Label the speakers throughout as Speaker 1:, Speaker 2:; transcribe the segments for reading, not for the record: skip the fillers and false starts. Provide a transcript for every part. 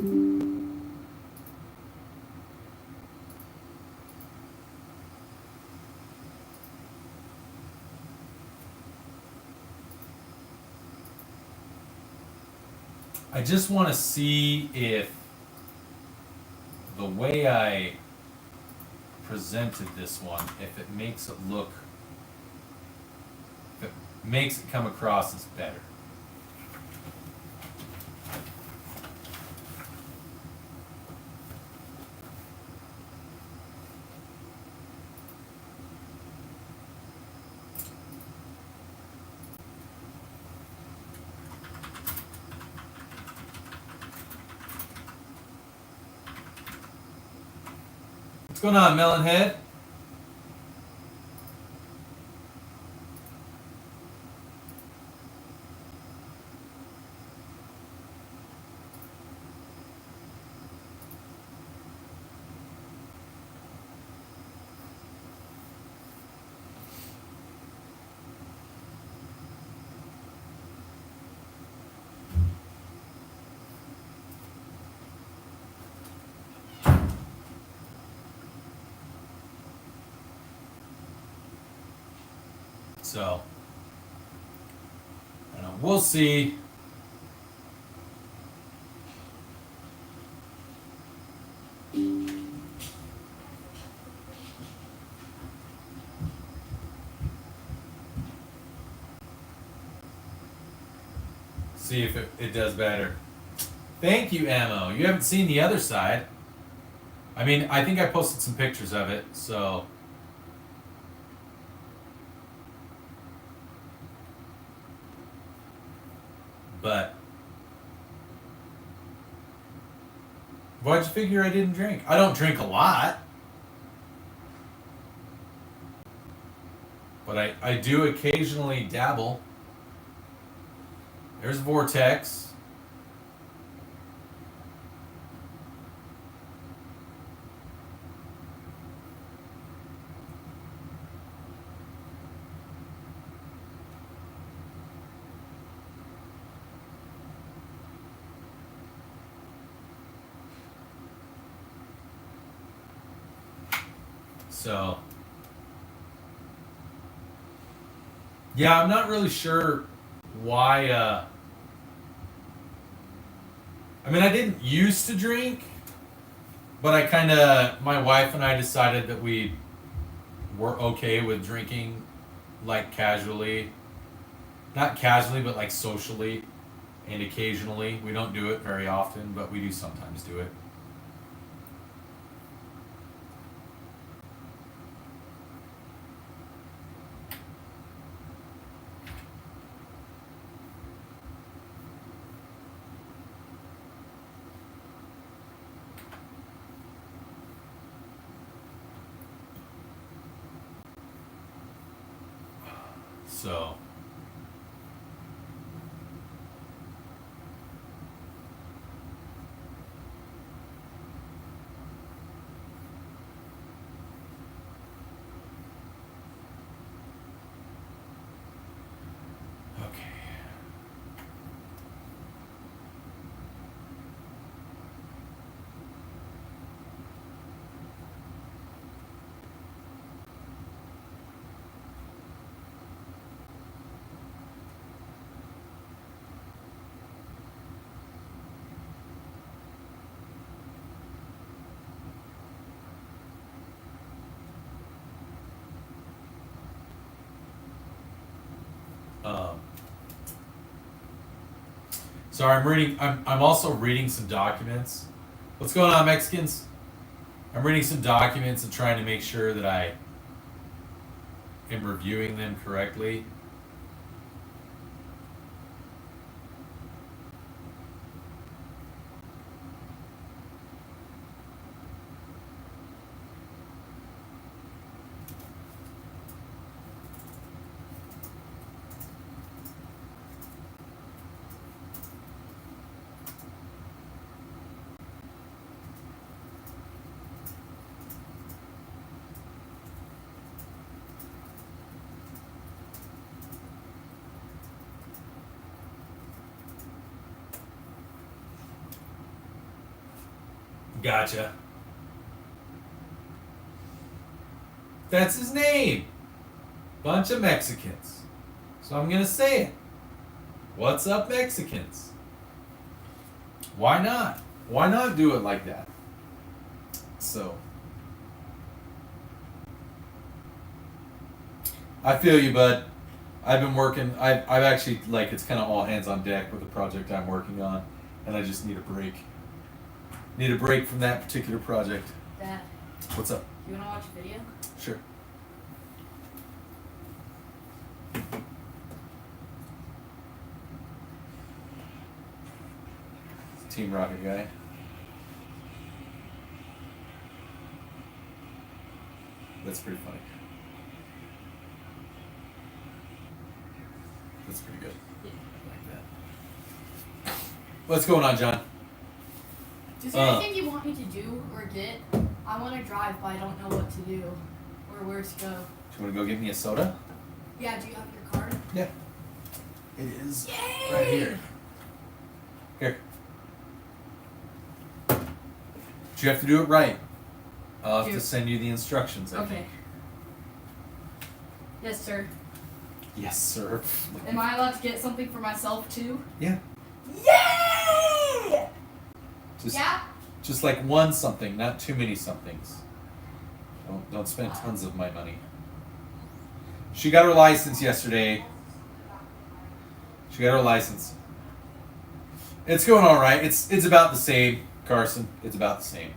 Speaker 1: I just want to see if the way I presented this one, if it makes it look, if it makes it come across as better. What's going on, Melonhead? So, I don't know, we'll see. See if it does better. Thank you, Ammo. You haven't seen the other side. I mean, I think I posted some pictures of it, so. But why'd you figure I didn't drink? I don't drink a lot. But I do occasionally dabble. There's Vortex. So, yeah, I'm not really sure why. I mean, I didn't used to drink, but I kind of, my wife and I decided that we were okay with drinking, like casually. Not casually, but like socially and occasionally. We don't do it very often, but we do sometimes do it. So, okay. Sorry, I'm reading. I'm also reading some documents. What's going on, Mexicans? I'm reading some documents and trying to make sure that I am reviewing them correctly. Gotcha. That's his name. Bunch of Mexicans. So I'm gonna say it. What's up, Mexicans? Why not? Why not do it like that? So I feel you, bud. I've been working. I've actually, like, it's kind of all hands on deck with the project I'm working on, and I just need a break. Need a break from that particular project.
Speaker 2: Dad.
Speaker 1: What's up?
Speaker 2: You want to watch a video?
Speaker 1: Sure. Team Rocket guy. That's pretty funny. That's pretty good.
Speaker 2: Yeah.
Speaker 1: I like that. What's going on, John?
Speaker 2: Is there anything you want me to do or get? I want to drive, but I don't know what to do or where to go.
Speaker 1: Do you want to go get me a soda?
Speaker 2: Yeah, do you have your card?
Speaker 1: Yeah. It is.
Speaker 2: Yay!
Speaker 1: Right here. Here. But you have to do it right. I'll have to send you the instructions, I think.
Speaker 2: Yes, sir.
Speaker 1: Yes, sir.
Speaker 2: Am I allowed to get something for myself, too?
Speaker 1: Yeah.
Speaker 2: Yay!
Speaker 1: Yeah? Just like one something, not too many somethings. Don't spend tons of my money. She got her license yesterday. She got her license. It's going all right. It's about the same, Carson. It's about the same.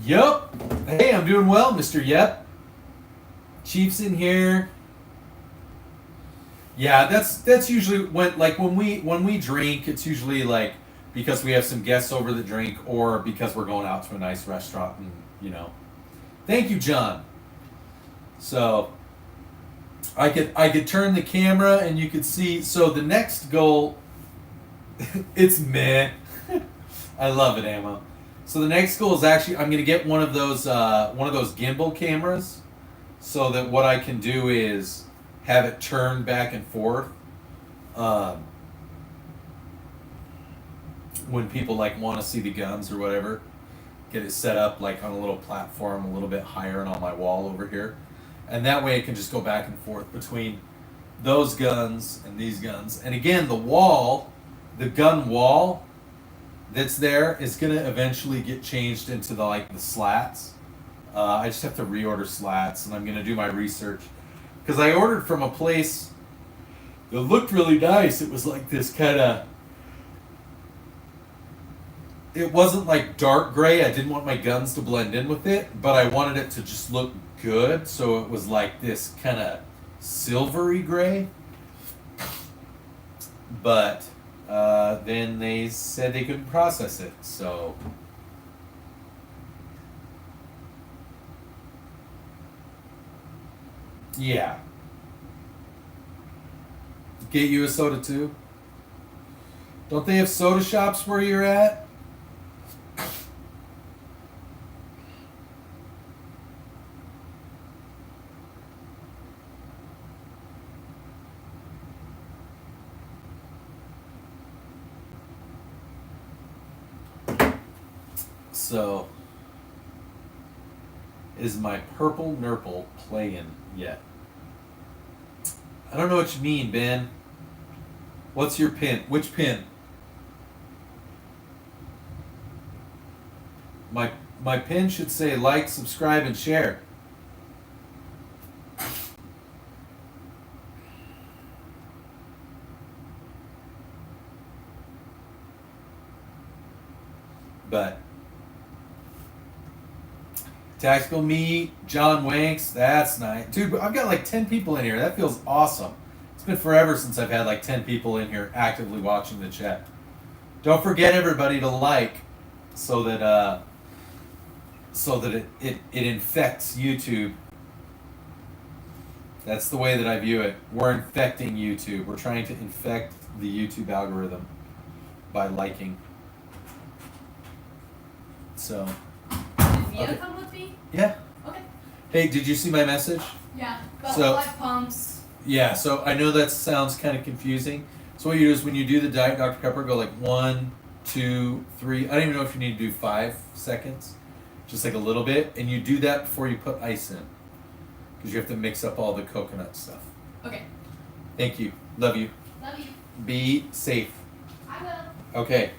Speaker 1: Yup. Hey, I'm doing well, Mr. Yep. Chief's in here. Yeah, that's usually when we drink, it's usually like because we have some guests over that drink, or because we're going out to a nice restaurant, and Thank you, John. So I could turn the camera and you could see. So the next goal, it's meh. I love it, Ammo. So the next goal is actually I'm gonna get one of those gimbal cameras, so that what I can do is have it turn back and forth when people like want to see the guns or whatever. Get it set up like on a little platform a little bit higher and on my wall over here, and that way it can just go back and forth between those guns and these guns. And again, the gun wall that's there is going to eventually get changed into the slats. I just have to reorder slats, and I'm going to do my research, because I ordered from a place that looked really nice. It was like this kind of, it wasn't like dark gray. I didn't want my guns to blend in with it, but I wanted it to just look good, so it was like this kind of silvery gray. But then they said they couldn't process it, so yeah. Get you a soda too? Don't they have soda shops where you're at? So, is my purple nurple playing yet? I don't know what you mean, Ben. What's your pin? Which pin? My pin should say like, subscribe, and share. But Tactical Meat, John Wanks, that's nice. Dude, I've got like 10 people in here. That feels awesome. It's been forever since I've had like 10 people in here actively watching the chat. Don't forget, everybody, to like so that it infects YouTube. That's the way that I view it. We're infecting YouTube. We're trying to infect the YouTube algorithm by liking. So.
Speaker 2: Did Mia
Speaker 1: Okay.
Speaker 2: come with me?
Speaker 1: Yeah.
Speaker 2: Okay.
Speaker 1: Hey, did you see my message?
Speaker 2: Yeah. Got
Speaker 1: So-
Speaker 2: blood pumps.
Speaker 1: Yeah, so I know that sounds kind of confusing. So what you do is when you do the Diet Dr. Pepper, go like 1, 2, 3. I don't even know if you need to do 5 seconds. Just like a little bit. And you do that before you put ice in. Because you have to mix up all the coconut stuff.
Speaker 2: Okay.
Speaker 1: Thank you. Love you.
Speaker 2: Love you.
Speaker 1: Be safe.
Speaker 2: I will.
Speaker 1: Okay.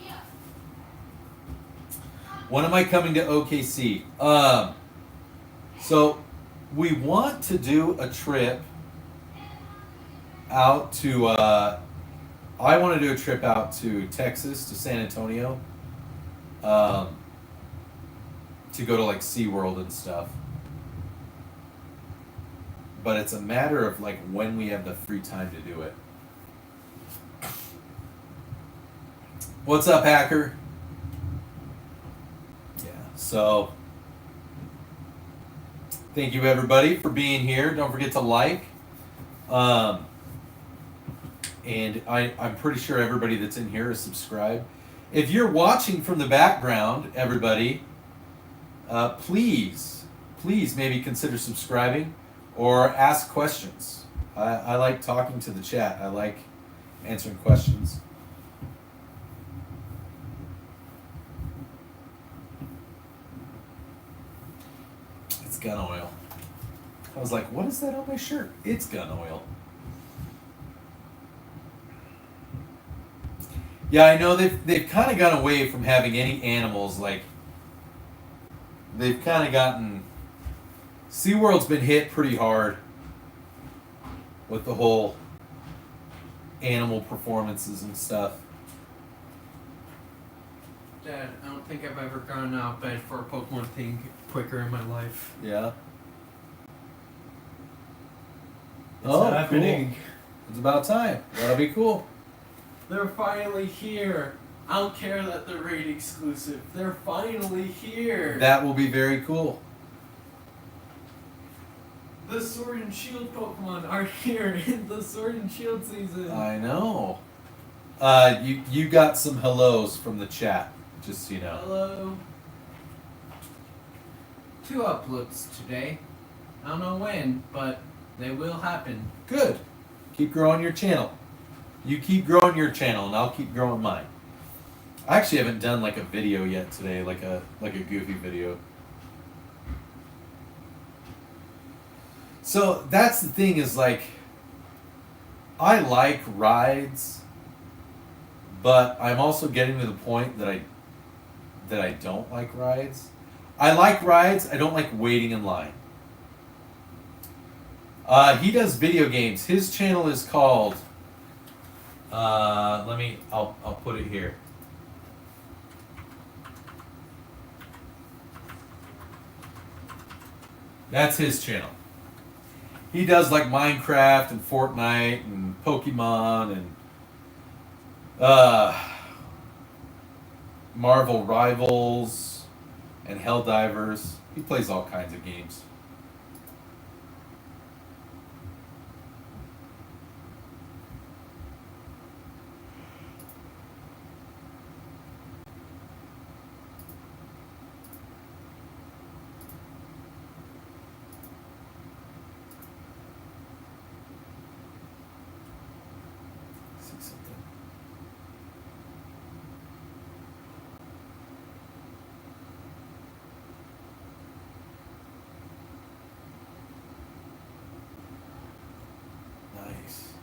Speaker 2: Yeah.
Speaker 1: When am I coming to OKC? So we want to do a trip out to I want to do a trip out to Texas, to San Antonio, to go to like SeaWorld and stuff. But it's a matter of like when we have the free time to do it. What's up, hacker? Yeah, so thank you everybody for being here. Don't forget to like. And I'm pretty sure everybody that's in here is subscribed. If you're watching from the background, everybody, please maybe consider subscribing or ask questions. I like talking to the chat. I like answering questions. It's gun oil. I was like, what is that on my shirt? It's gun oil. Yeah, I know they've kind of gone away from having any animals. Like, they've kind of gotten... SeaWorld's been hit pretty hard with the whole animal performances and stuff.
Speaker 3: Dad, I don't think I've ever gone out bed for a Pokemon thing quicker in my life.
Speaker 1: Yeah.
Speaker 3: It's happening.
Speaker 1: Cool. It's about time. That'll be cool.
Speaker 3: They're finally here. I don't care that they're raid exclusive. They're finally here.
Speaker 1: That will be very cool.
Speaker 3: The Sword and Shield Pokemon are here in the Sword and Shield season.
Speaker 1: I know. You got some hellos from the chat, just so you know.
Speaker 3: Hello. 2 uploads today. I don't know when, but they will happen.
Speaker 1: Good. Keep growing your channel. You keep growing your channel, and I'll keep growing mine. I actually haven't done like a video yet today, like a goofy video. So that's the thing, is like, I like rides, but I'm also getting to the point that I don't like rides. I like rides, I don't like waiting in line. He does video games. His channel is called, I'll put it here. That's his channel. He does like Minecraft and Fortnite and Pokemon and Marvel Rivals and Helldivers. He plays all kinds of games. See something. Nice.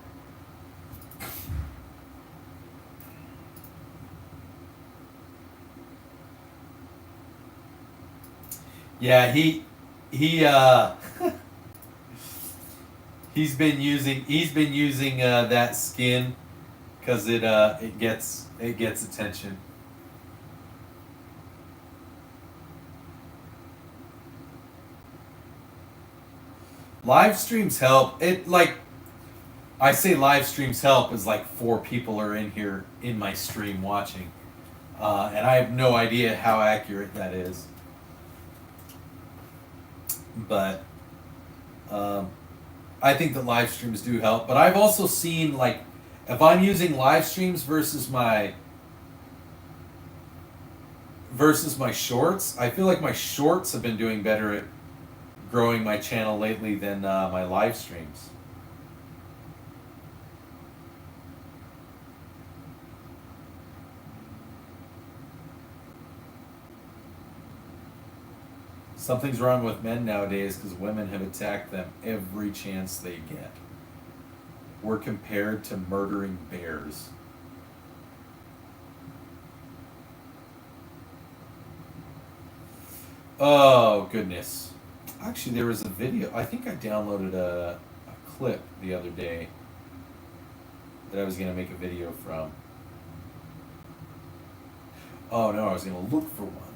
Speaker 1: Yeah, he he's been using that skin because it gets attention. Live streams help. It like I say live streams help is like 4 people are in here in my stream watching. And I have no idea how accurate that is. But I think that live streams do help. But I've also seen, like, if I'm using live streams versus my shorts, I feel like my shorts have been doing better at growing my channel lately than my live streams. Something's wrong with men nowadays because women have attacked them every chance they get. We're compared to murdering bears. Oh, goodness. Actually, there was a video. I think I downloaded a clip the other day that I was going to make a video from. Oh, no, I was going to look for one.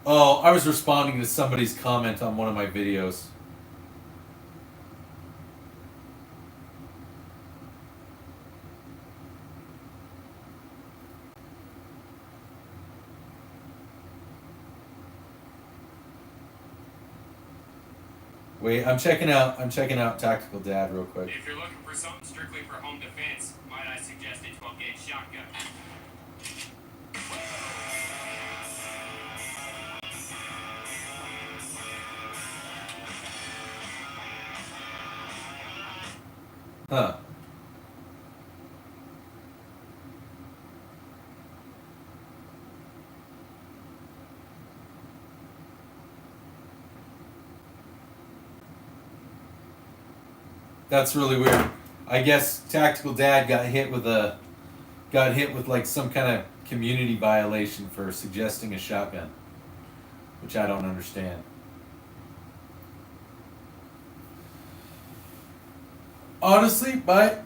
Speaker 1: Oh, I was responding to somebody's comment on one of my videos. Wait, I'm checking out Tactical Dad real quick.
Speaker 4: If you're looking for something strictly for home defense, might I suggest a 12-gauge shotgun?
Speaker 1: Huh. That's really weird. I guess Tactical Dad got hit with like some kind of community violation for suggesting a shotgun, which I don't understand. Honestly, my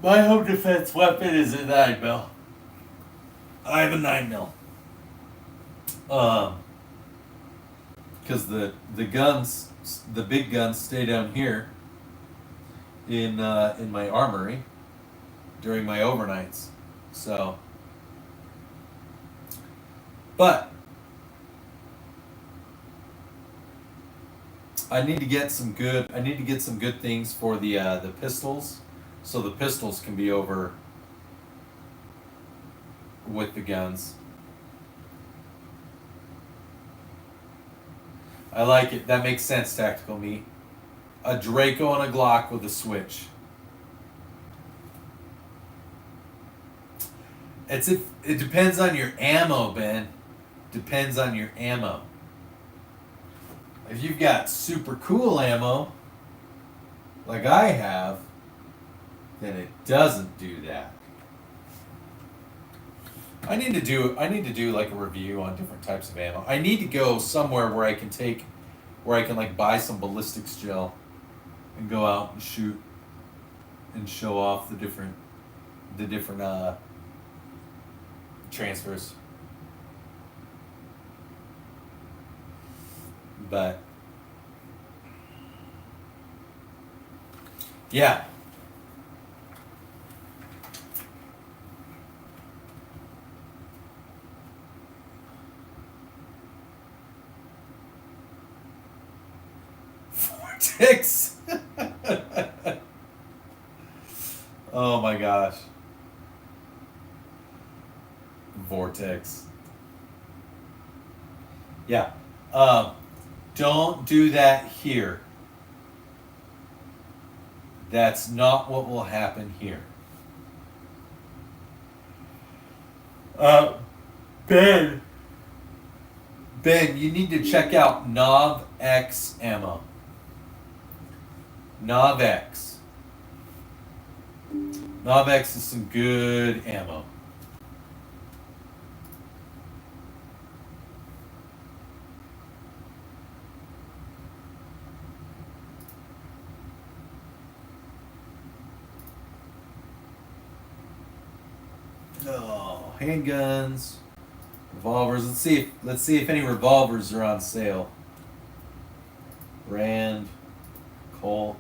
Speaker 1: home defense weapon is a 9mm. I have a 9mm. Because the guns, the big guns, stay down here in my armory during my overnights. So, but I need to get some good things for the pistols, so the pistols can be over with the guns. I like it. That makes sense, Tactical Me. A Draco and a Glock with a switch. It depends on your ammo, Ben. Depends on your ammo. If you've got super cool ammo, like I have, then it doesn't do that. I need to do like a review on different types of ammo. I need to go somewhere where I can like buy some ballistics gel and go out and shoot and show off the different transfers. But yeah. Vortex. Oh my gosh. Vortex. Yeah. Don't do that here. That's not what will happen here. Ben, you need to check out Nav X ammo. Nav X. Nav X is some good ammo. Oh, handguns, Revolvers. Let's see if any revolvers are on sale. Rand, Colt.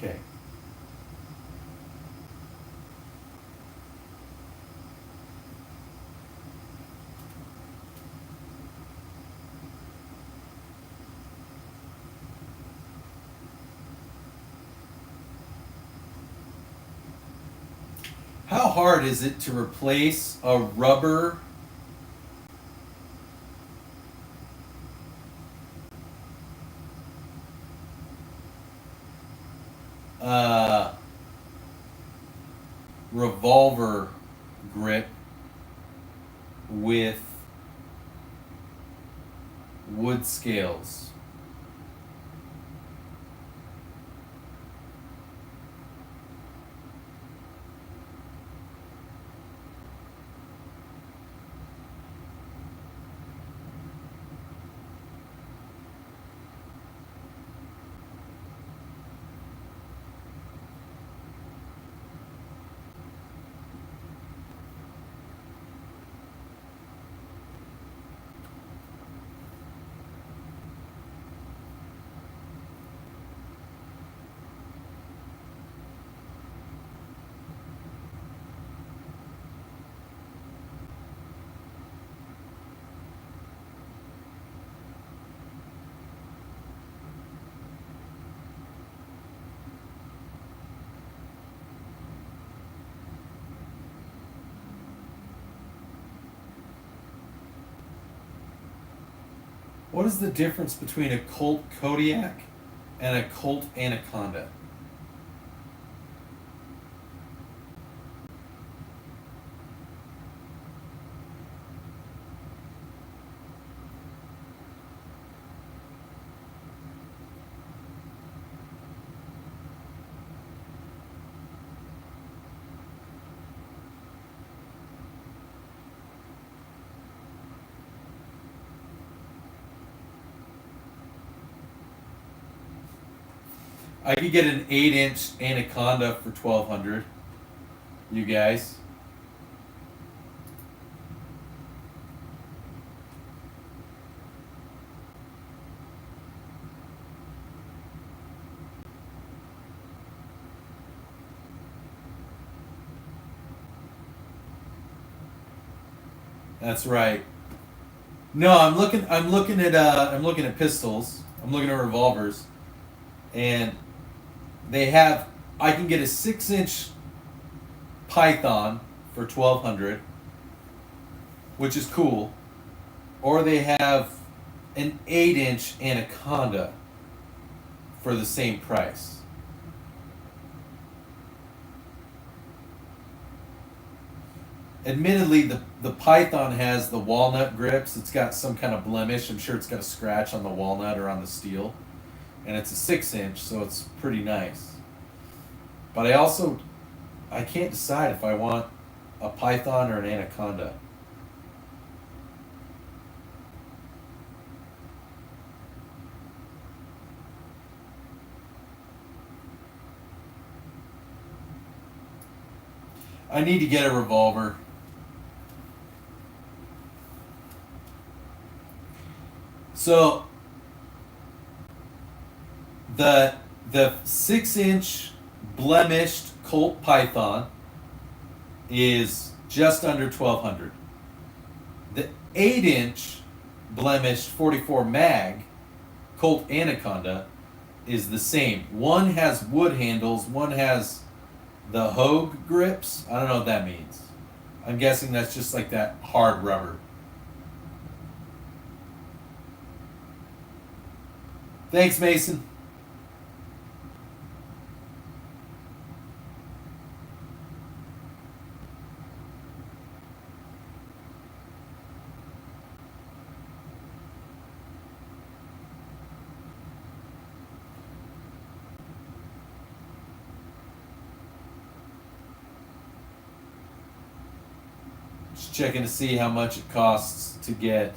Speaker 1: Okay. How hard is it to replace a rubber revolver grip with wood scales? What is the difference between a Colt Kodiak and a Colt Anaconda? I could get an 8-inch Anaconda for $1,200. You guys. That's right. No, I'm looking at pistols. I'm looking at revolvers, and I can get a 6-inch Python for $1,200, which is cool, or they have an 8-inch Anaconda for the same price. Admittedly, the Python has the walnut grips. It's got some kind of blemish. I'm sure it's got a scratch on the walnut or on the steel. And it's a 6-inch, so it's pretty nice. But I can't decide if I want a Python or an Anaconda. I need to get a revolver. So the 6-inch blemished Colt Python is just under $1,200. The 8-inch blemished 44 mag Colt Anaconda is the same. One has wood handles, one has the Hogue grips. I don't know what that means. I'm guessing that's just like that hard rubber. Thanks, Mason. Just checking to see how much it costs to get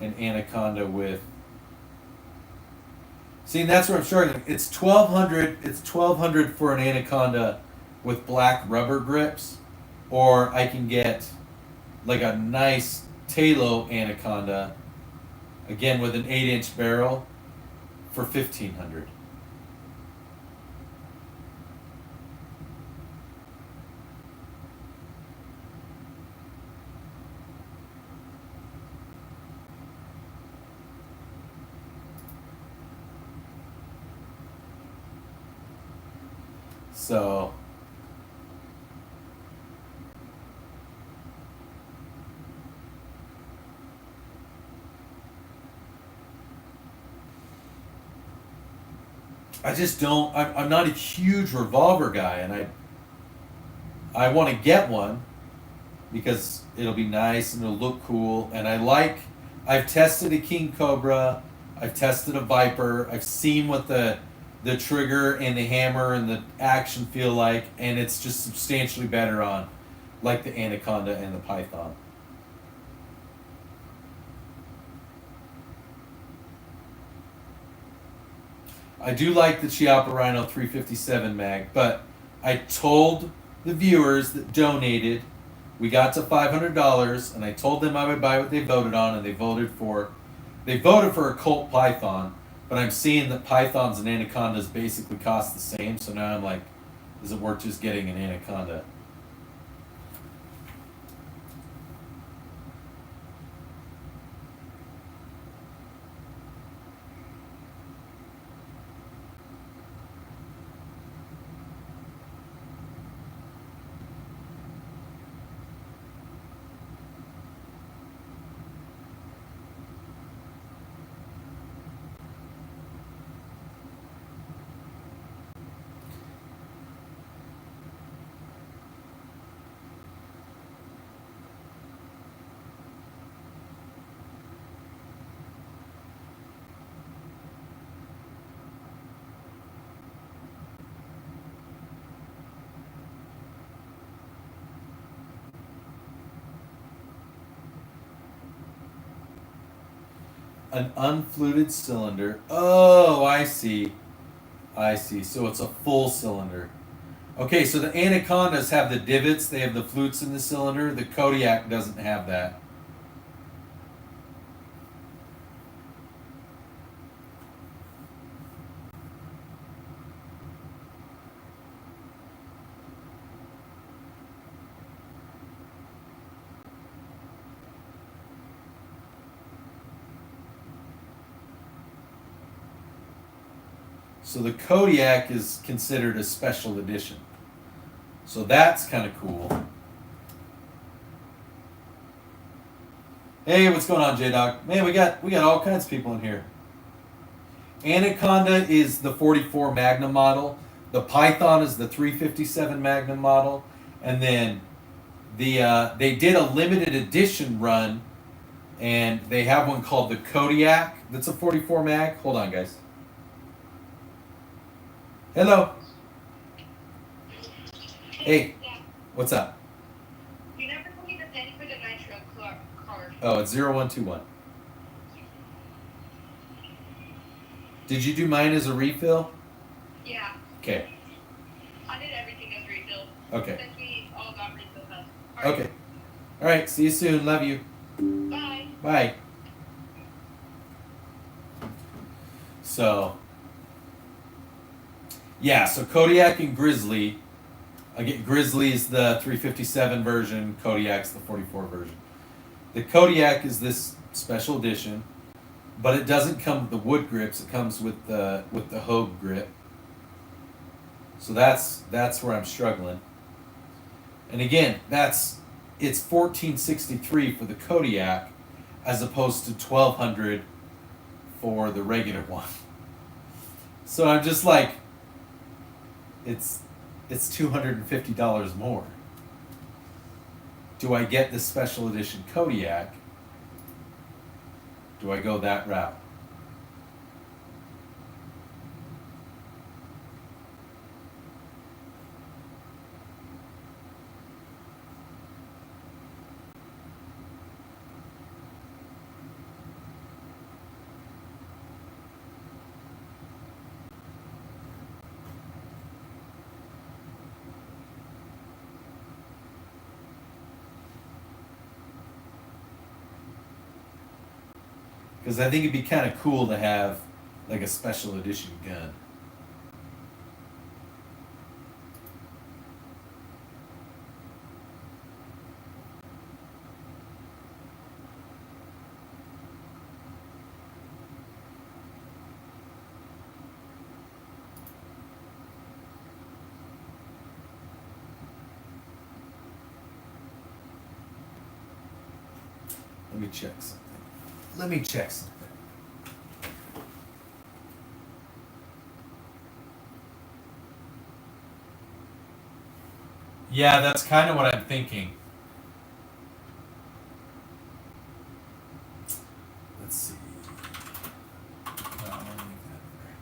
Speaker 1: an Anaconda with. See, that's where I'm struggling. It's $1,200. It's $1,200 for an Anaconda with black rubber grips, or I can get like a nice Talo Anaconda, again with an 8-inch barrel, for $1,500. So I just don't. I'm not a huge revolver guy, and I want to get one because it'll be nice and it'll look cool. And I've tested a King Cobra, I've tested a Viper, I've seen what the trigger and the hammer and the action feel like, and it's just substantially better on like the Anaconda and the Python. I do like the Chiappa Rhino 357 mag, but I told the viewers that donated, we got to $500, and I told them I would buy what they voted on, and they voted for a Colt Python. But I'm seeing that Pythons and Anacondas basically cost the same, so now I'm like, is it worth just getting an Anaconda? An unfluted cylinder. Oh, I see. I see. So it's a full cylinder. Okay, so the Anacondas have the divots. They have the flutes in the cylinder. The Kodiak doesn't have that. So the Kodiak is considered a special edition. So that's kind of cool. Hey, what's going on, J-Dog? Man, we got all kinds of people in here. Anaconda is the 44 Magnum model. The Python is the 357 Magnum model. And then they did a limited edition run, and they have one called the Kodiak that's a 44 mag. Hold on, guys. Hello. Hey, what's up?
Speaker 5: You never told me the penny for the nitro card.
Speaker 1: Oh, it's 0121. Did you do mine as a refill?
Speaker 5: Yeah,
Speaker 1: Okay.
Speaker 5: I did everything as refill.
Speaker 1: Okay.
Speaker 5: Since we all got refill help.
Speaker 1: Okay. All right. See you soon. Love you.
Speaker 5: Bye.
Speaker 1: Bye. So, yeah. So Kodiak and Grizzly. Again, Grizzly's the 357 version. Kodiak's the 44 version. The Kodiak is this special edition, but it doesn't come with the wood grips. It comes with the Hogue grip. So that's where I'm struggling. And again, it's 1463 for the Kodiak, as opposed to 1200 for the regular one. So I'm just like, it's $250 more. Do I get the special edition Kodiak? Do I go that route? Because I think it'd be kind of cool to have like a special edition gun. Let me check something. Yeah, that's kind of what I'm thinking. Let's see. No, I'll leave that there.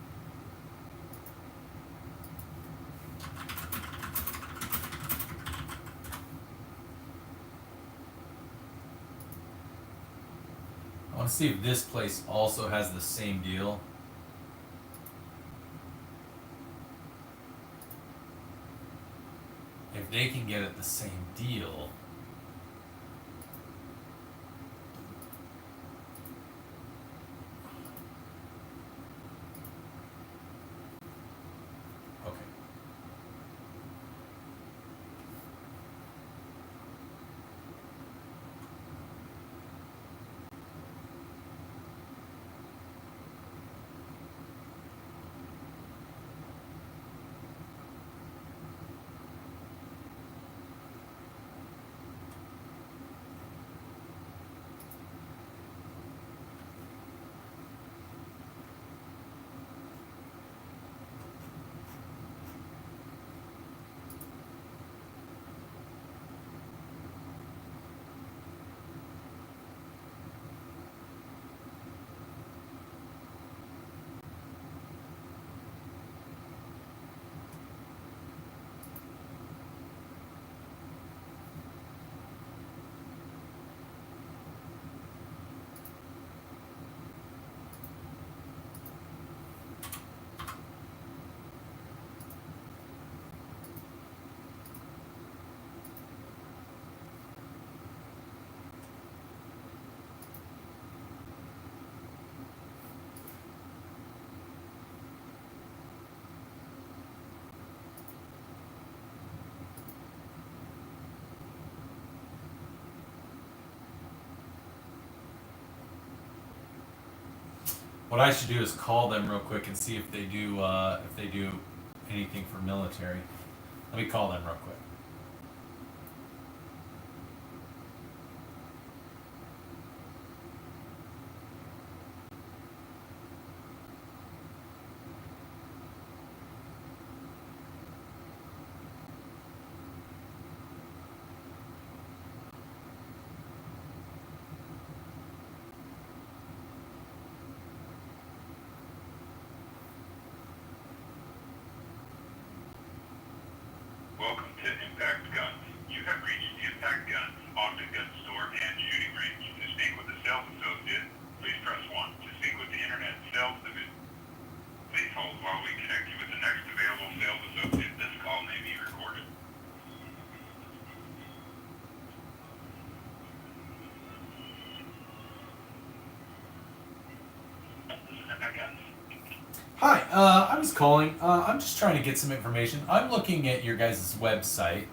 Speaker 1: I want to see if this place also has the same deal. If they can get it the same deal. Okay. What I should do is call them real quick and see if they do anything for military. Let me call them real quick.
Speaker 6: Welcome to Impact Guns. You have reached Impact Guns, Ogden Gun Store and Shooting Range. To speak with the sales associate, please press 1. To speak with the Internet Sales Division, please hold while we connect you with the next available sales associate. This call may be recorded. This is Impact Guns.
Speaker 1: Hi, I was calling. I'm just trying to get some information. I'm looking at your guys' website,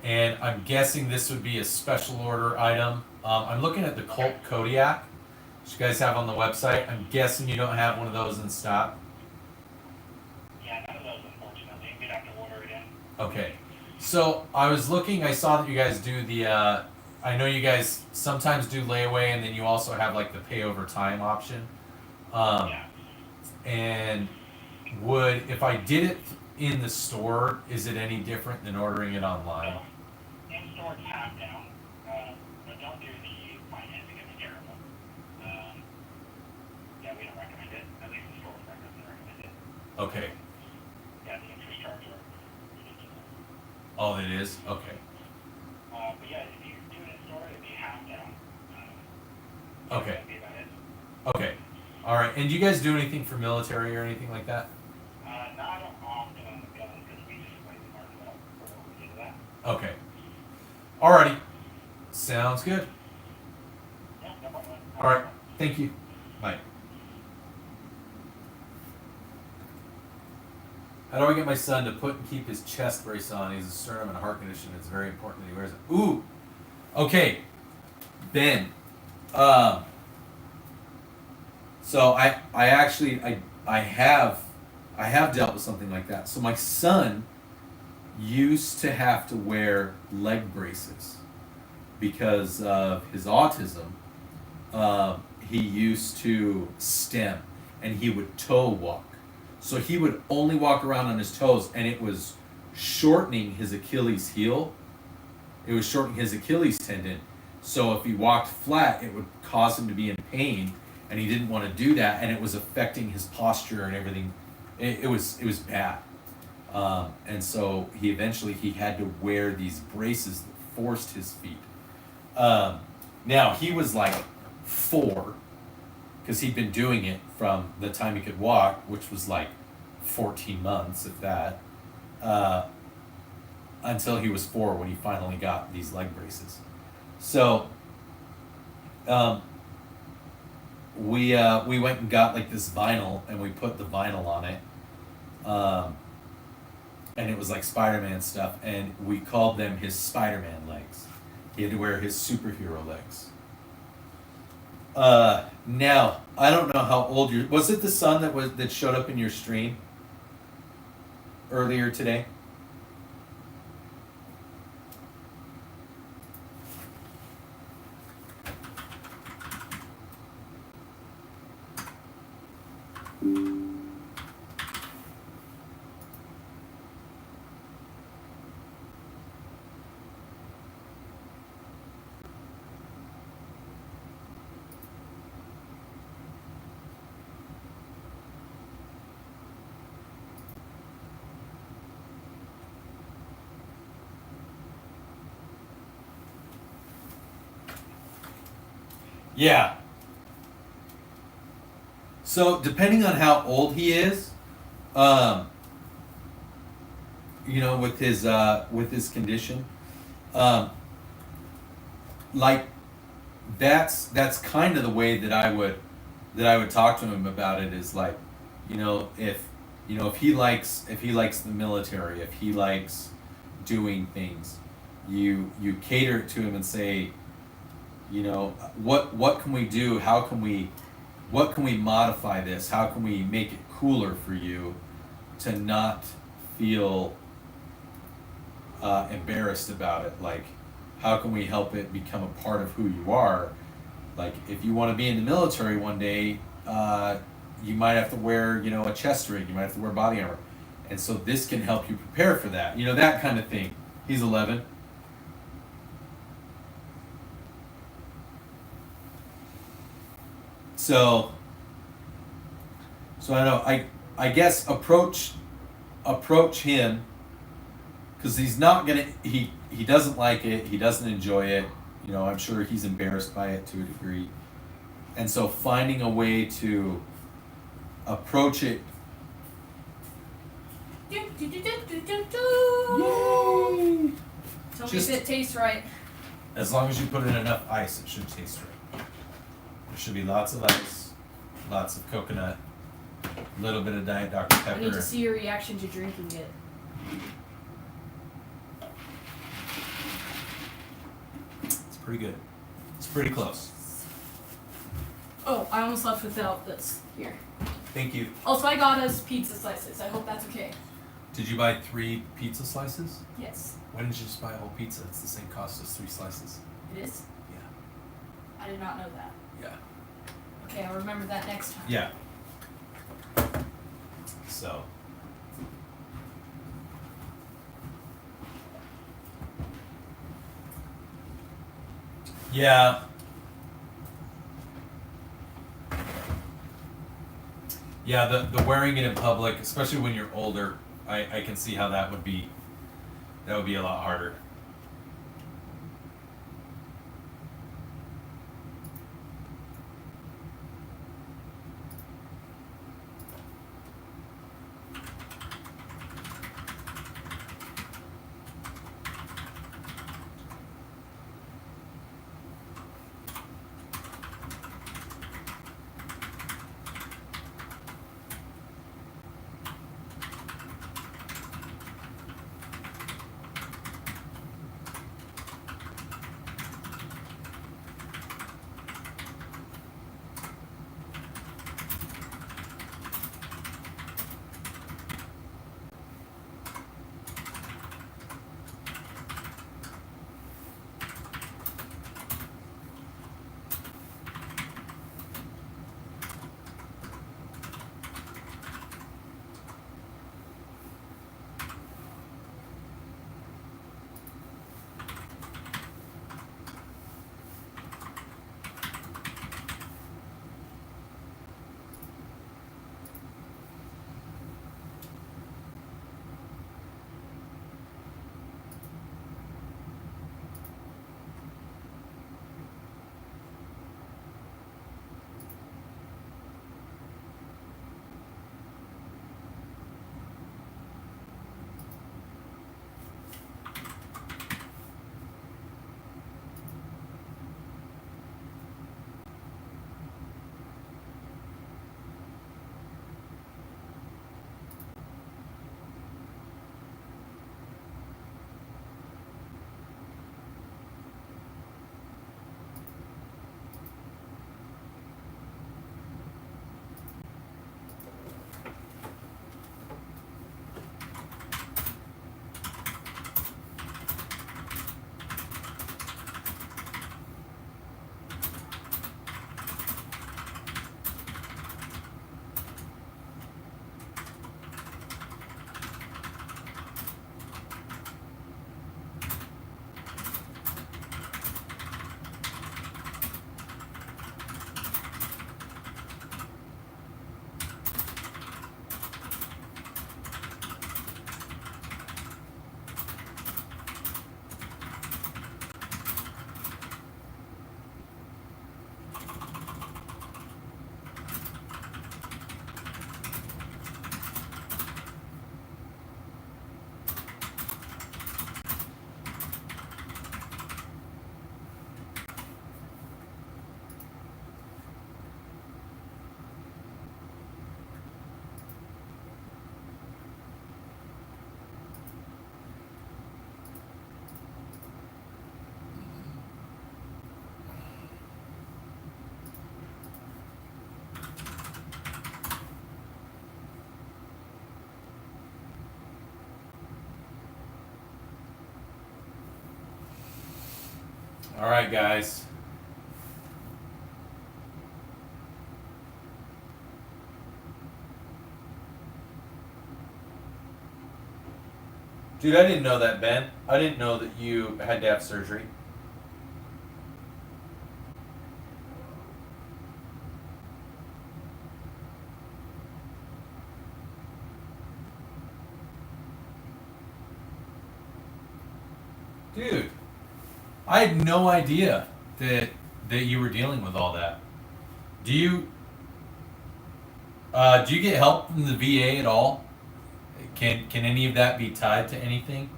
Speaker 1: and I'm guessing this would be a special order item. I'm looking at the Colt Kodiak, which you guys have on the website. I'm guessing you don't have one of those in stock.
Speaker 6: Yeah, none of those, unfortunately. We'd have to order
Speaker 1: Okay. So I was looking. I saw that you guys do the. I know you guys sometimes do layaway, and then you also have like the pay over time option.
Speaker 6: Yeah.
Speaker 1: And would if I did it in the store, is it any different than ordering it online?
Speaker 6: So, in-store it's half down, but don't do the financing, it's terrible. Yeah, we don't recommend it, at least the store doesn't recommend it.
Speaker 1: Okay.
Speaker 6: Yeah, the interest charges are ridiculous.
Speaker 1: Oh, it is. Okay.
Speaker 6: But yeah, if you do it in store, it'd be half down.
Speaker 1: Okay.
Speaker 6: That'd be about it.
Speaker 1: Okay. All right. And do you guys do anything for military or anything like that?
Speaker 6: Not often on the guns, because we just like mark it up for what we do to that.
Speaker 1: Okay. Alrighty. Sounds good.
Speaker 6: Yeah, no problem.
Speaker 1: All right. Thank you. Bye. How do I get my son to put and keep his chest brace on? He's a sternum and heart condition. It's very important that he wears it. Ooh. Okay. Ben. So I actually I have dealt with something like that. So my son used to have to wear leg braces because of his autism. He used to stem and he would toe walk. So he would only walk around on his toes, and it was shortening his Achilles heel. It was shortening his Achilles tendon. So if he walked flat, it would cause him to be in pain, and he didn't want to do that, and it was affecting his posture and everything. It was bad. And so he eventually had to wear these braces that forced his feet. Now he was like 4, because he'd been doing it from the time he could walk, which was like 14 months, if that, until he was 4 when he finally got these leg braces. So we went and got like this vinyl, and we put the vinyl on it, and it was like Spider-Man stuff, and we called them his Spider-Man legs. He had to wear his superhero legs. Now I don't know how old you was. It the son that showed up in your stream earlier today? Yeah. So depending on how old he is, with his condition, like that's kind of the way that I would talk to him about it, is like, if he likes the military, if he likes doing things, you cater it to him and say, what can we do? What can we modify this? How can we make it cooler for you to not feel embarrassed about it? Like, how can we help it become a part of who you are? Like, if you want to be in the military one day, you might have to wear, a chest rig. You might have to wear body armor. And so this can help you prepare for that. That kind of thing. He's 11. So I don't know. I guess approach him, because he's not gonna. He doesn't like it. He doesn't enjoy it. I'm sure he's embarrassed by it to a degree, and so finding a way to approach it.
Speaker 2: Yay! Tell me
Speaker 1: Just-
Speaker 2: if it tastes right.
Speaker 1: As long as you put in enough ice, it should taste right. There should be lots of ice, lots of coconut, a little bit of Diet Dr. Pepper.
Speaker 2: I need to see your reaction to drinking it.
Speaker 1: It's pretty good. It's pretty close.
Speaker 2: Oh, I almost left without this. Here.
Speaker 1: Thank you.
Speaker 2: Also, I got us pizza slices. I hope that's okay.
Speaker 1: Did you buy 3 pizza slices?
Speaker 2: Yes.
Speaker 1: Why didn't you just buy a whole pizza? It's the same cost as 3 slices.
Speaker 2: It is?
Speaker 1: Yeah.
Speaker 2: I did not know that.
Speaker 1: Yeah.
Speaker 2: Okay, I'll remember that next time.
Speaker 1: Yeah. So. Yeah. Yeah, the wearing it in public, especially when you're older, I can see how that would be a lot harder. All right, guys. Dude, I didn't know that, Ben. I didn't know that you had to have surgery. Dude, I had no idea that you were dealing with all that. Do you get help from the VA at all? Can any of that be tied to anything?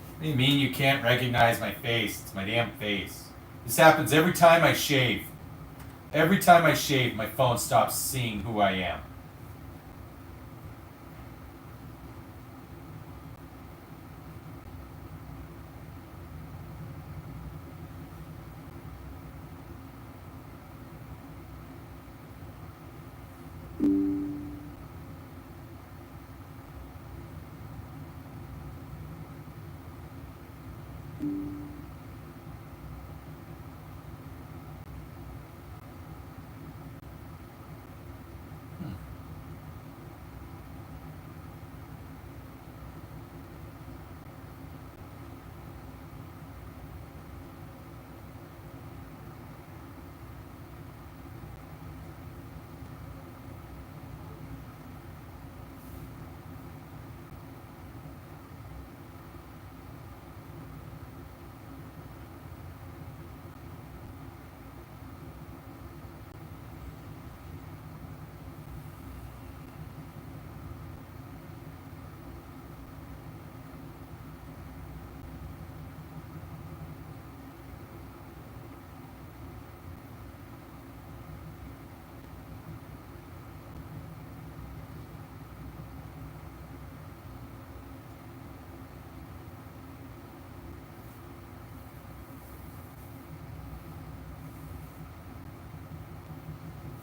Speaker 1: What do you mean you can't recognize my face? It's my damn face. This happens every time I shave. Every time I shave, my phone stops seeing who I am.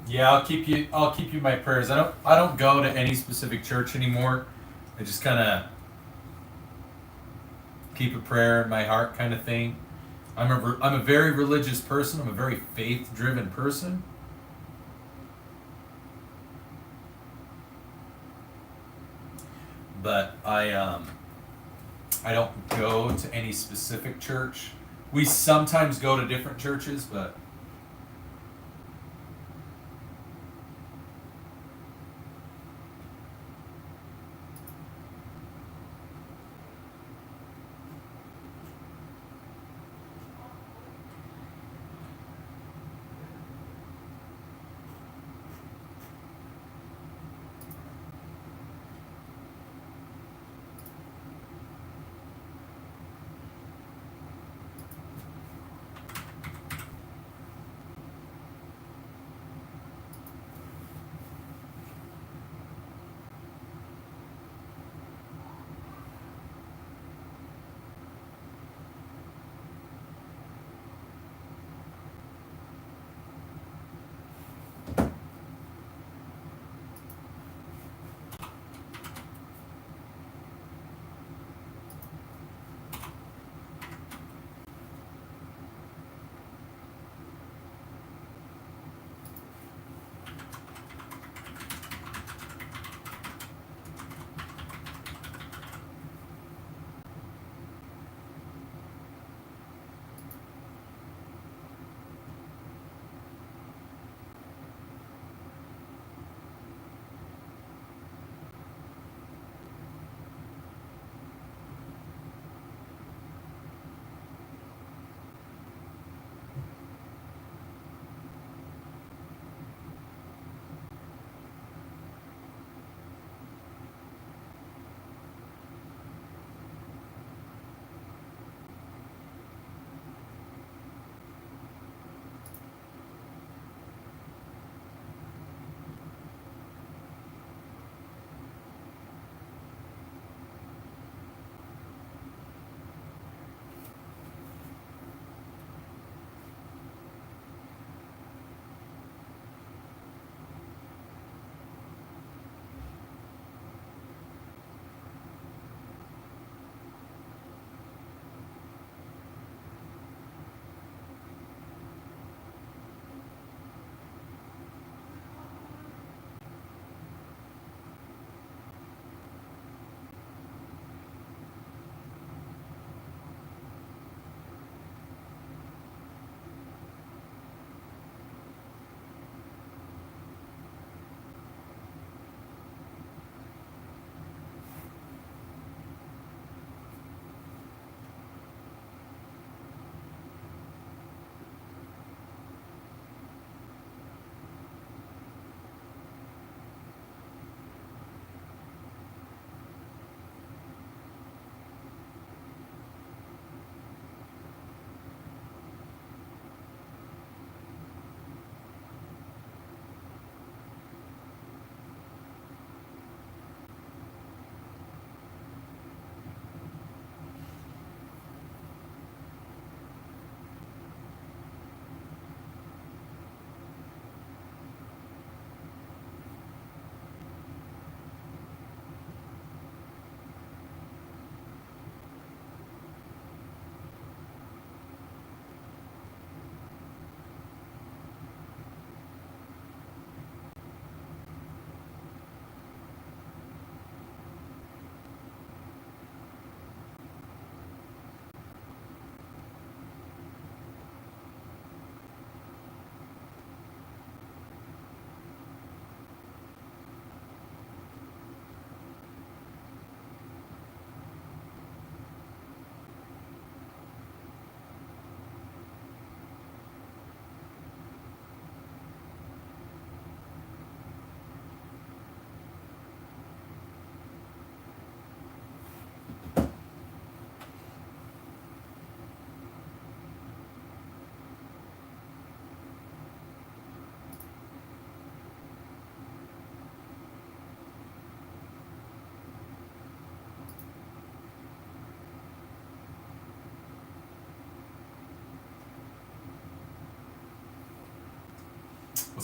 Speaker 1: Yeah, I'll keep you in my prayers. I don't go to any specific church anymore. I just kind of keep a prayer in my heart kind of thing. I'm a very religious person. I'm a very faith-driven person. But I don't go to any specific church. We sometimes go to different churches, but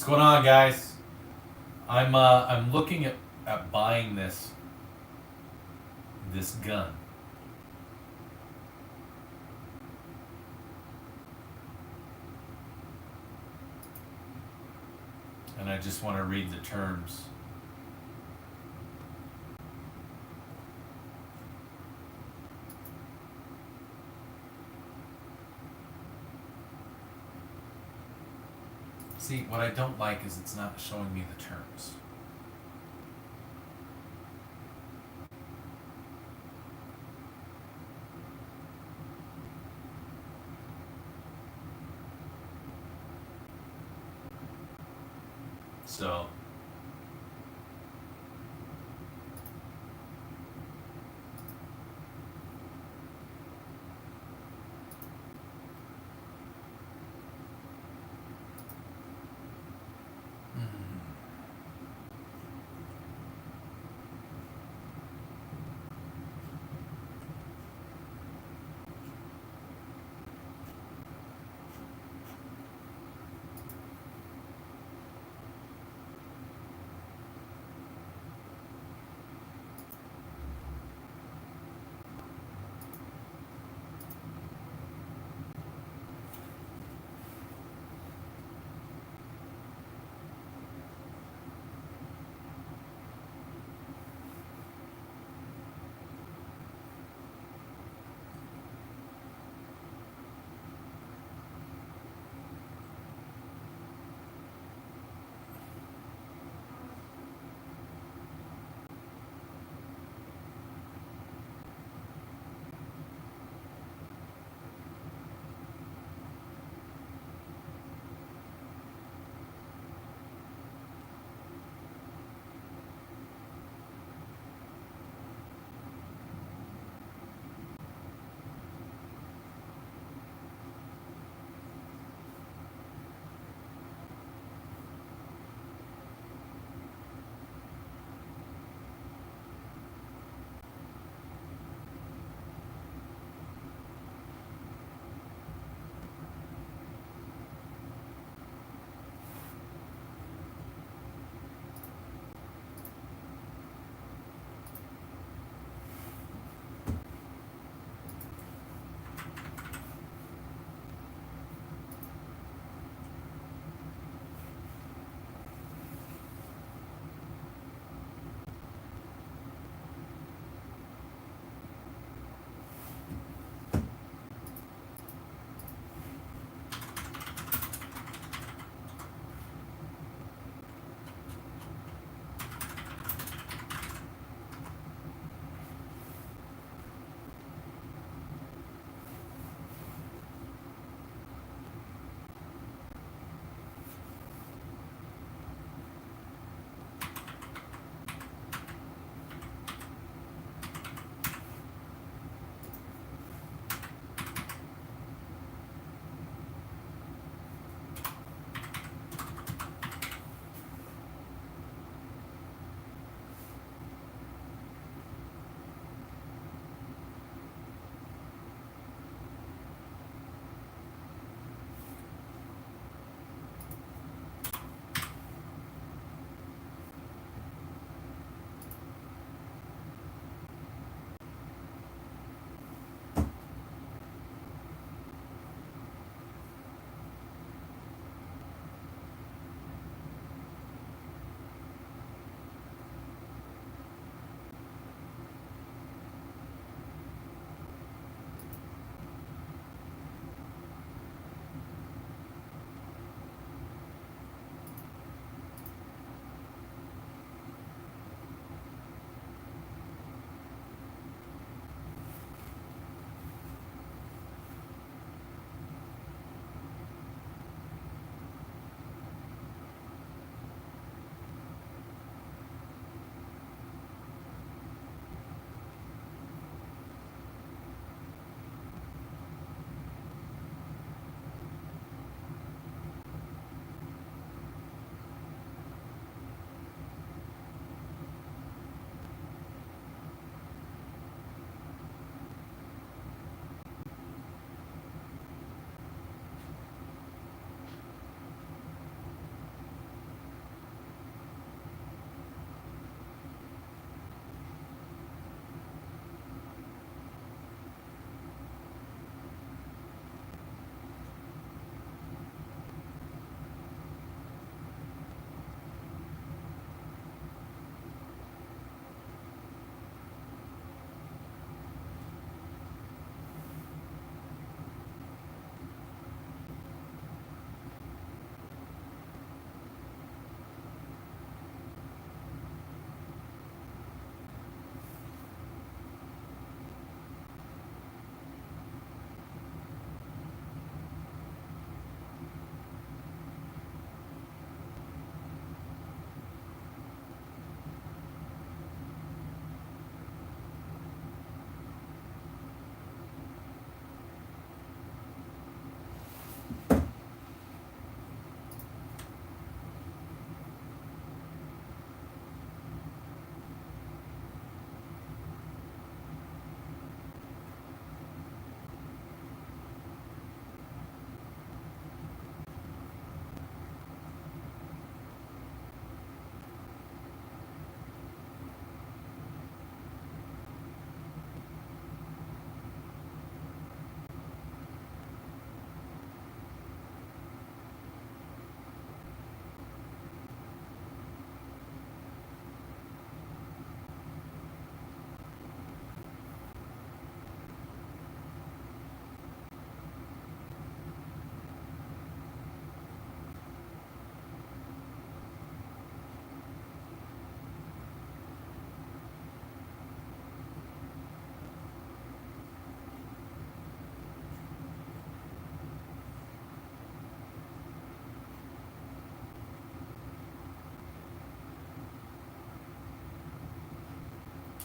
Speaker 1: What's going on, guys? I'm looking at buying this gun. And I just want to read the terms. See, what I don't like is it's not showing me the terms. So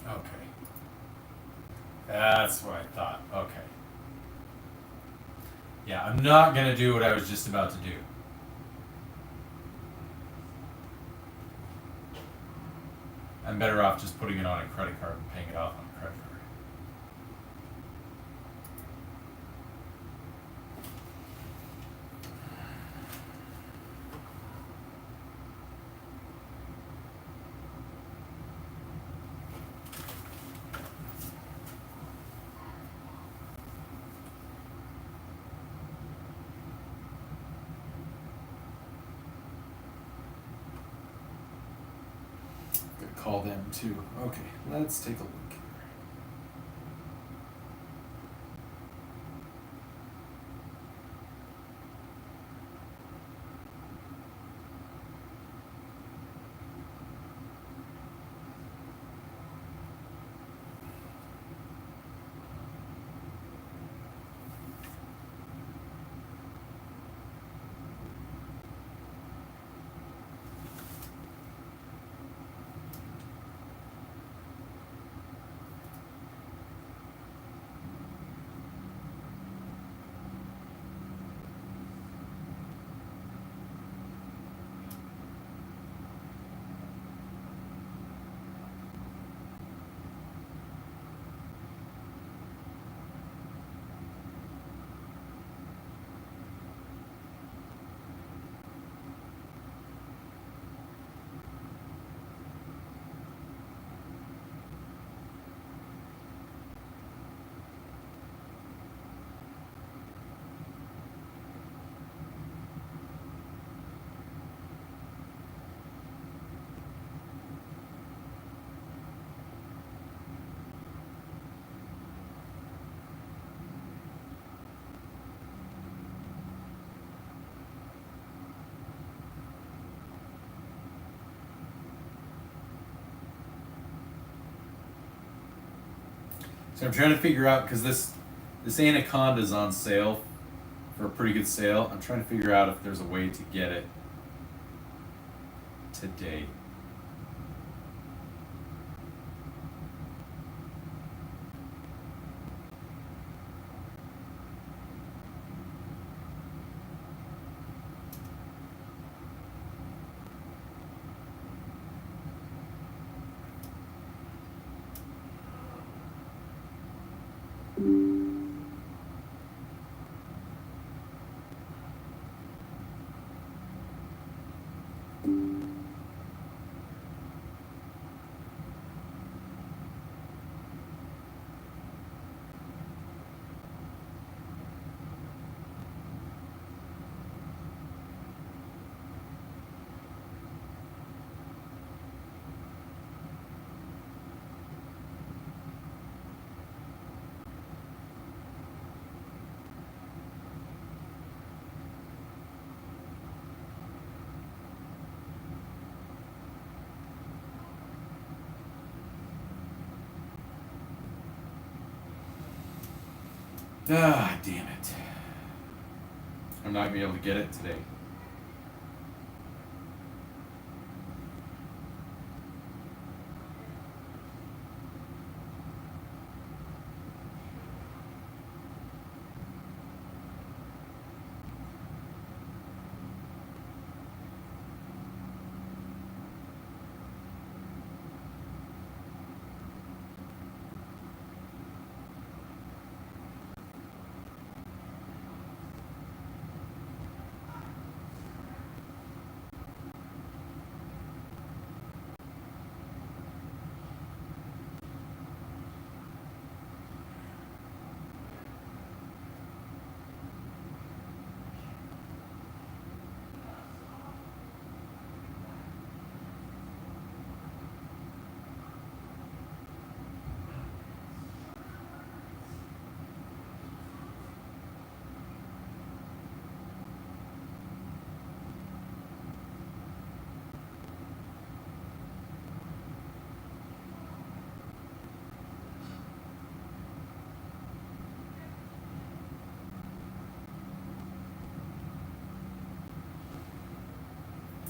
Speaker 1: Okay. That's what I thought. Okay. Yeah, I'm not going to do what I was just about to do. I'm better off just putting it on a credit card and paying it off on a credit card. Call them too. Okay, let's take a look here. So I'm trying to figure out, because this Anaconda's on sale for a pretty good sale. I'm trying to figure out if there's a way to get it today. Ah, damn it. I'm not going to be able to get it today.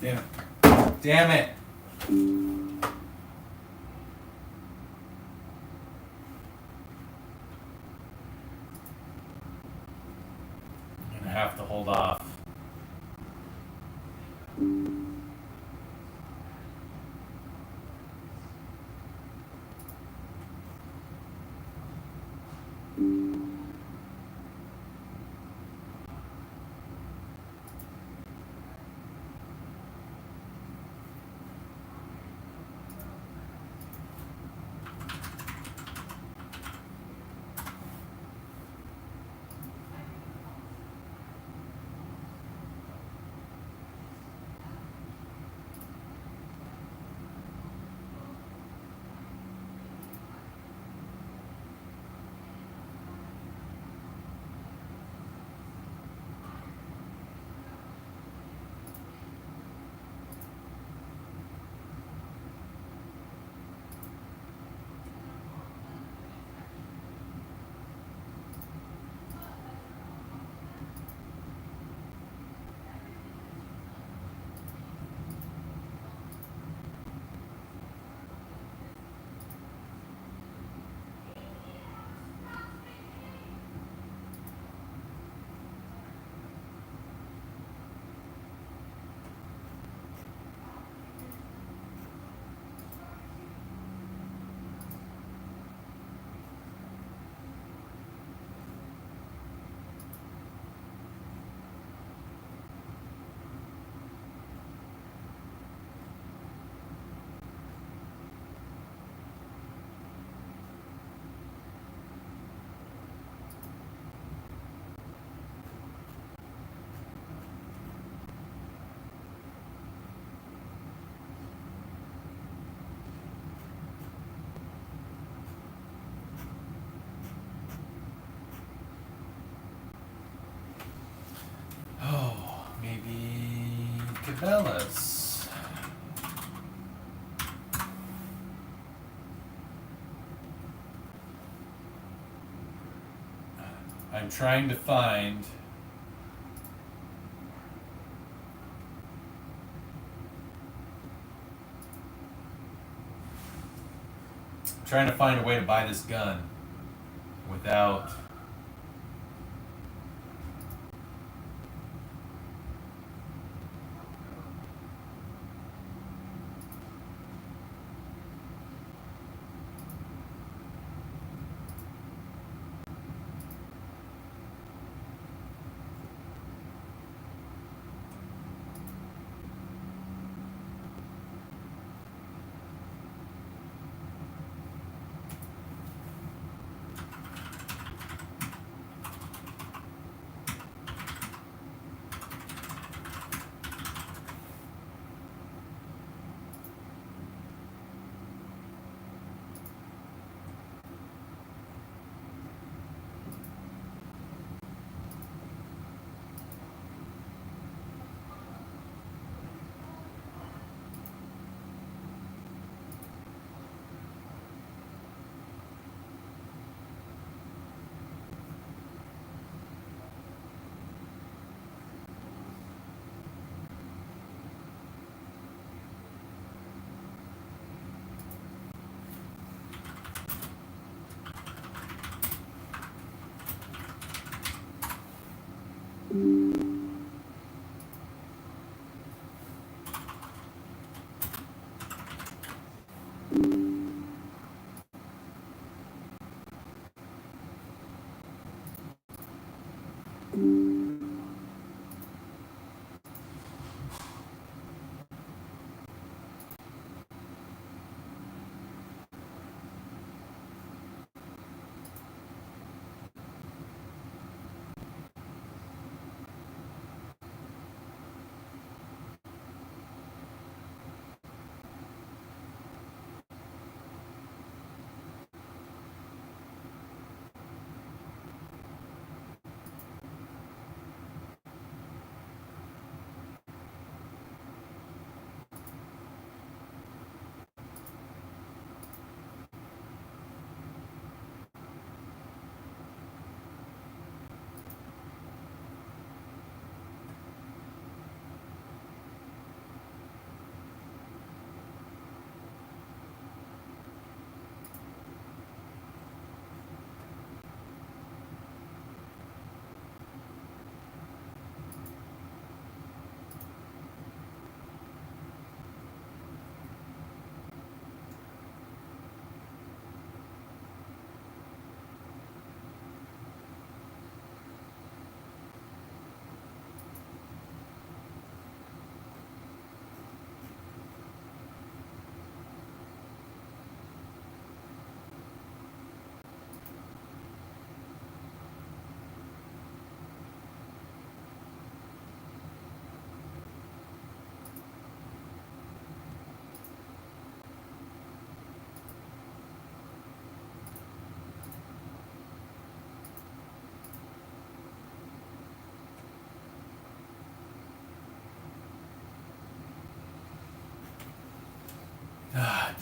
Speaker 1: Damn it. Damn it. have to hold off. Oh, maybe Cabela's. I'm trying to find a way to buy this gun without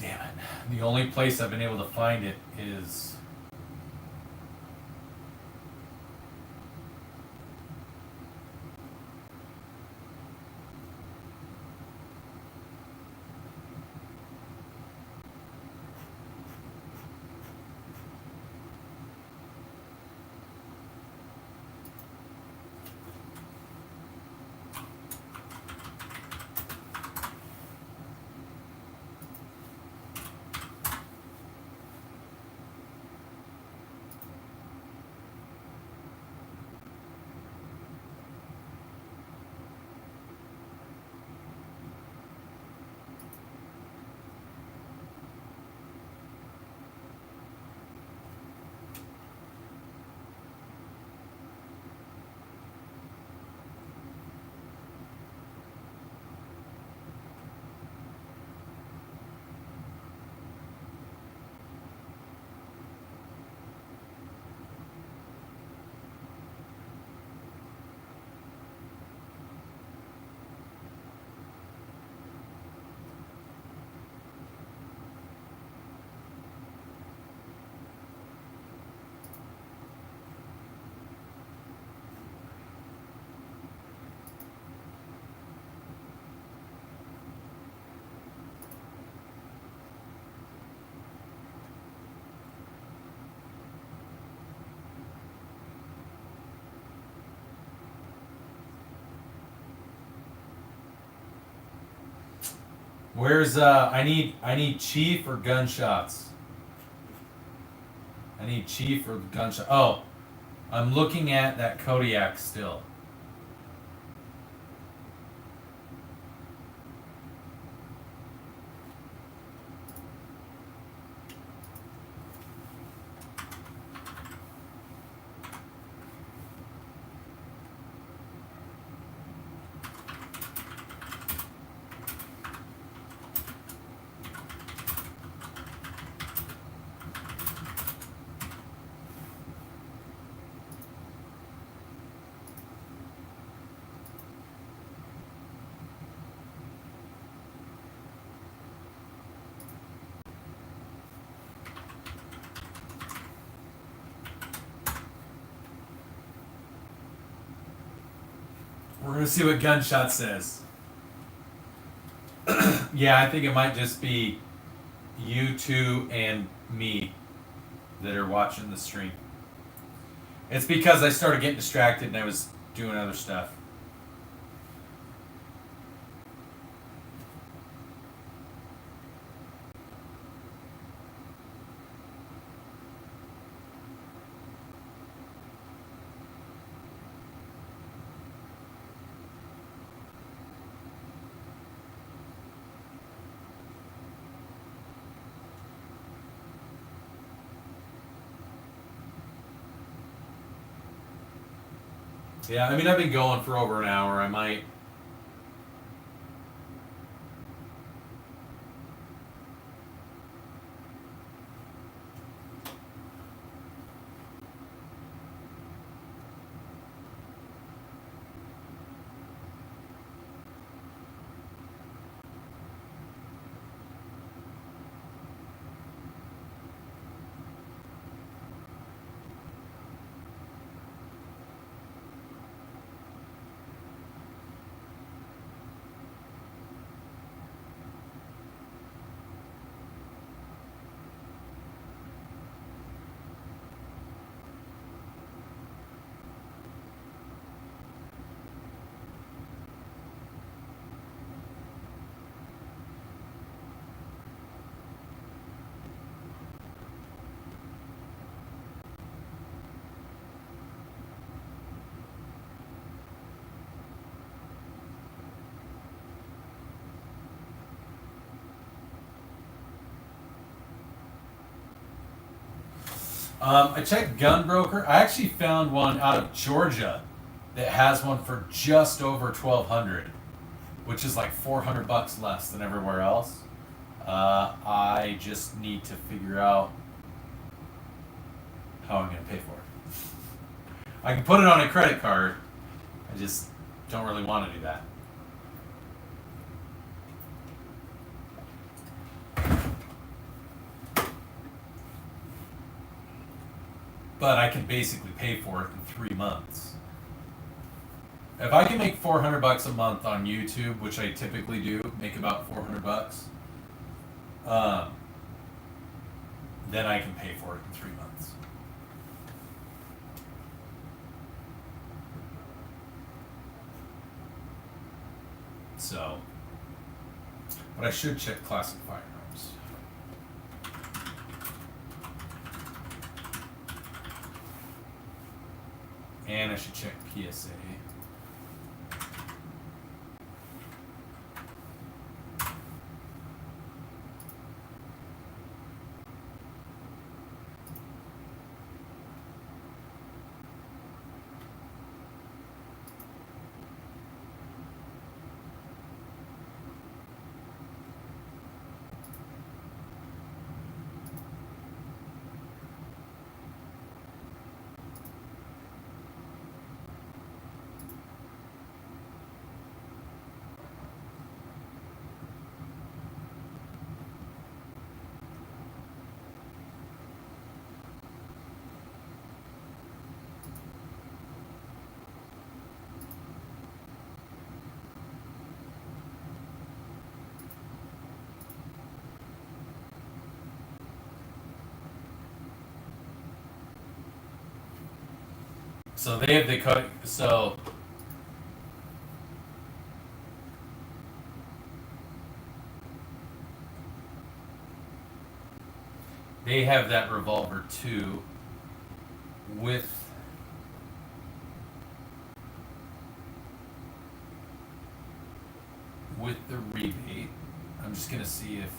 Speaker 1: Damn it. The only place I've been able to find it is... Where's I need chief or gunshots. I need chief or gunshot. Oh, I'm looking at that Kodiak still. We're gonna see what gunshot says. Yeah, I think it might just be you two and me that are watching the stream. It's because I started getting distracted and I was doing other stuff. Yeah, I mean, I've been going for over an hour. I might... I checked Gunbroker. I actually found one out of Georgia that has one for just over $1,200, which is like $400 less than everywhere else. I just need to figure out how I'm going to pay for it. I can put it on a credit card. I just don't really want to do that. but I can basically pay for it in 3 months. If I can make $400 a month on YouTube, which I typically do, make about $400, then I can pay for it in 3 months. So, but I should check classic firearms. And I should check PSA. So they have the code. So they have that revolver too, with the rebate. I'm just gonna see if.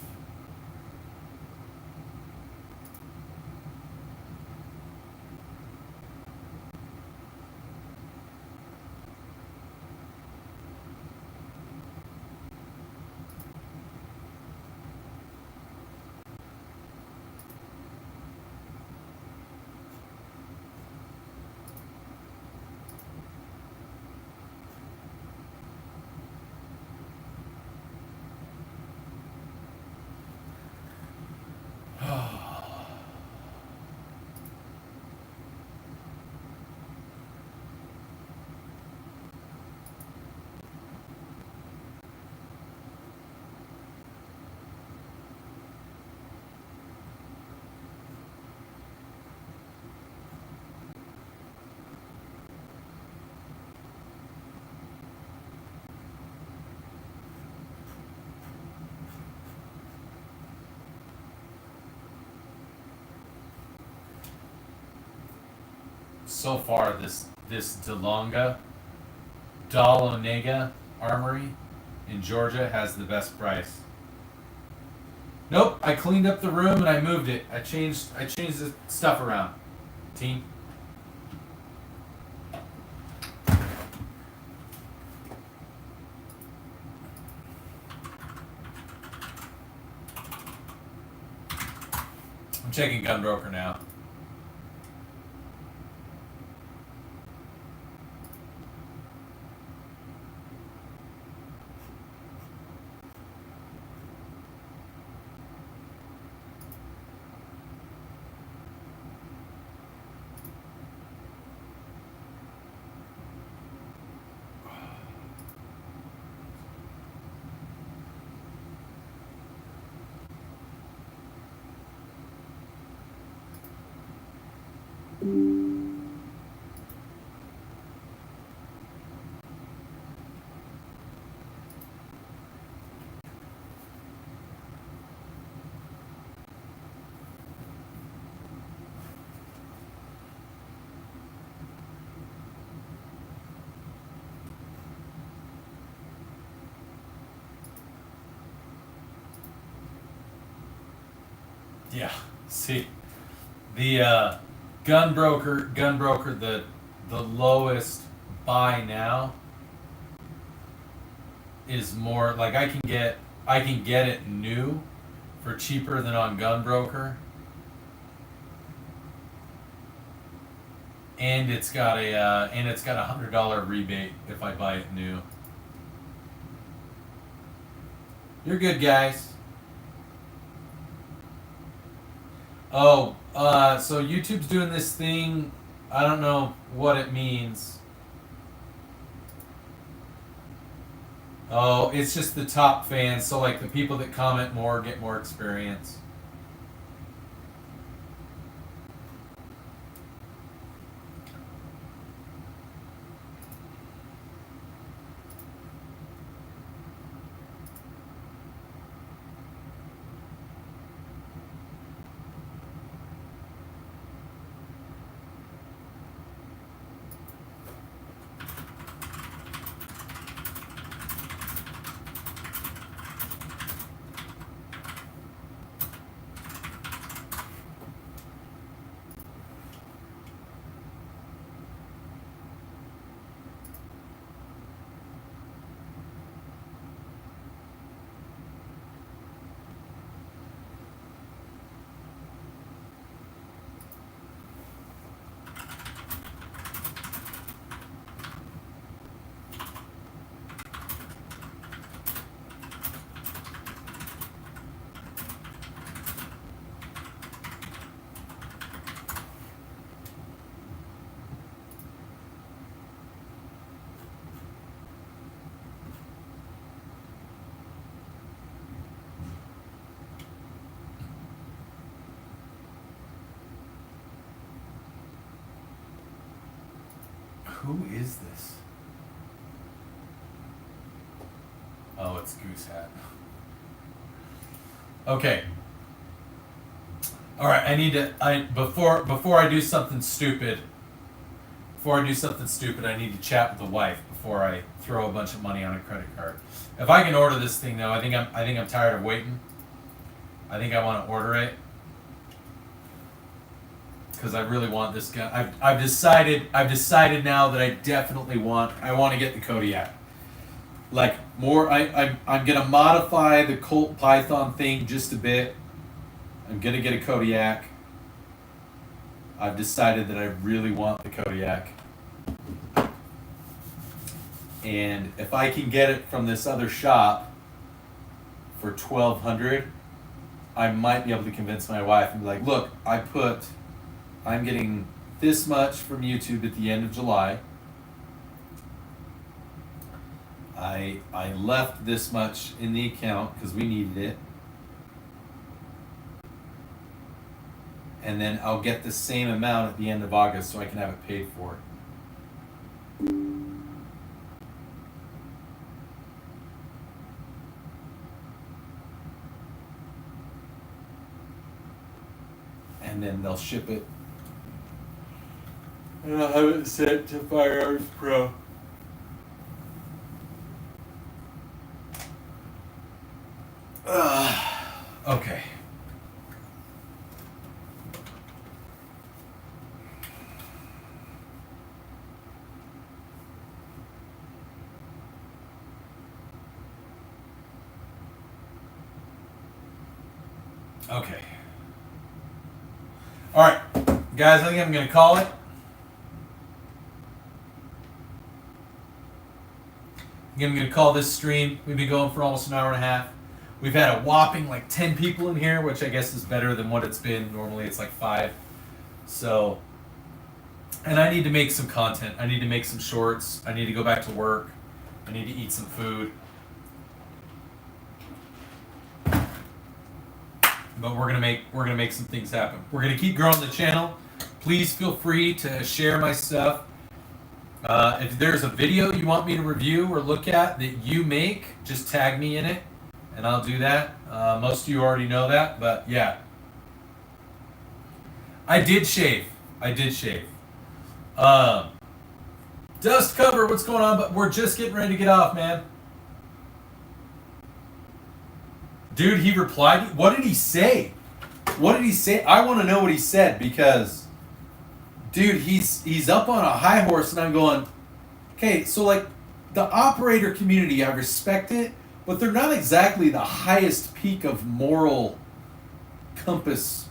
Speaker 1: So far, this Dahlonega Armory in Georgia has the best price. Nope, I cleaned up the room and I moved it. I changed the stuff around. Team. I'm checking Gunbroker now. Yeah, see, the gunbroker, the lowest buy now is more like I can get it new for cheaper than on Gunbroker, and it's got a $100 rebate if I buy it new. You're good, guys. Oh, so YouTube's doing this thing. I don't know what it means. Oh, it's just the top fans. So like the people that comment more get more experience. Who is this? Oh, it's Goose Hat. Okay. All right, I need to. Before I do something stupid. Before I do something stupid, I need to chat with the wife before I throw a bunch of money on a credit card. If I can order this thing though, I think I'm tired of waiting. I think I want to order it because I really want this gun. I've decided now that I want to get the Kodiak. Like more, I'm gonna modify the Colt Python thing just a bit. I'm gonna get a Kodiak. I've decided that I really want the Kodiak. And if I can get it from this other shop for $1,200, I might be able to convince my wife and be like, look, I'm getting this much from YouTube at the end of July. I left this much in the account because we needed it. And then I'll get the same amount at the end of August so I can have it paid for. And then they'll ship it. And I'll have it sent to Firearms Pro. Okay. Okay. All right, guys, I think I'm going to call it. I'm going to call this stream. We've been going for almost an hour and a half. We've had a whopping like 10 people in here, which I guess is better than what it's been. Normally it's like 5. So, and I need to make some content. I need to make some shorts. I need to go back to work. I need to eat some food. But we're gonna make some things happen. We're gonna keep growing the channel. Please feel free to share my stuff. If there's a video you want me to review or look at that you make, just tag me in it, and I'll do that. Most of you already know that, but yeah. I did shave. Dust cover, what's going on? But we're just getting ready to get off, man. Dude, he replied. What did he say? I want to know what he said because, dude, he's up on a high horse, and I'm going, okay, so like the operator community, I respect it, but they're not exactly the highest peak of moral compass,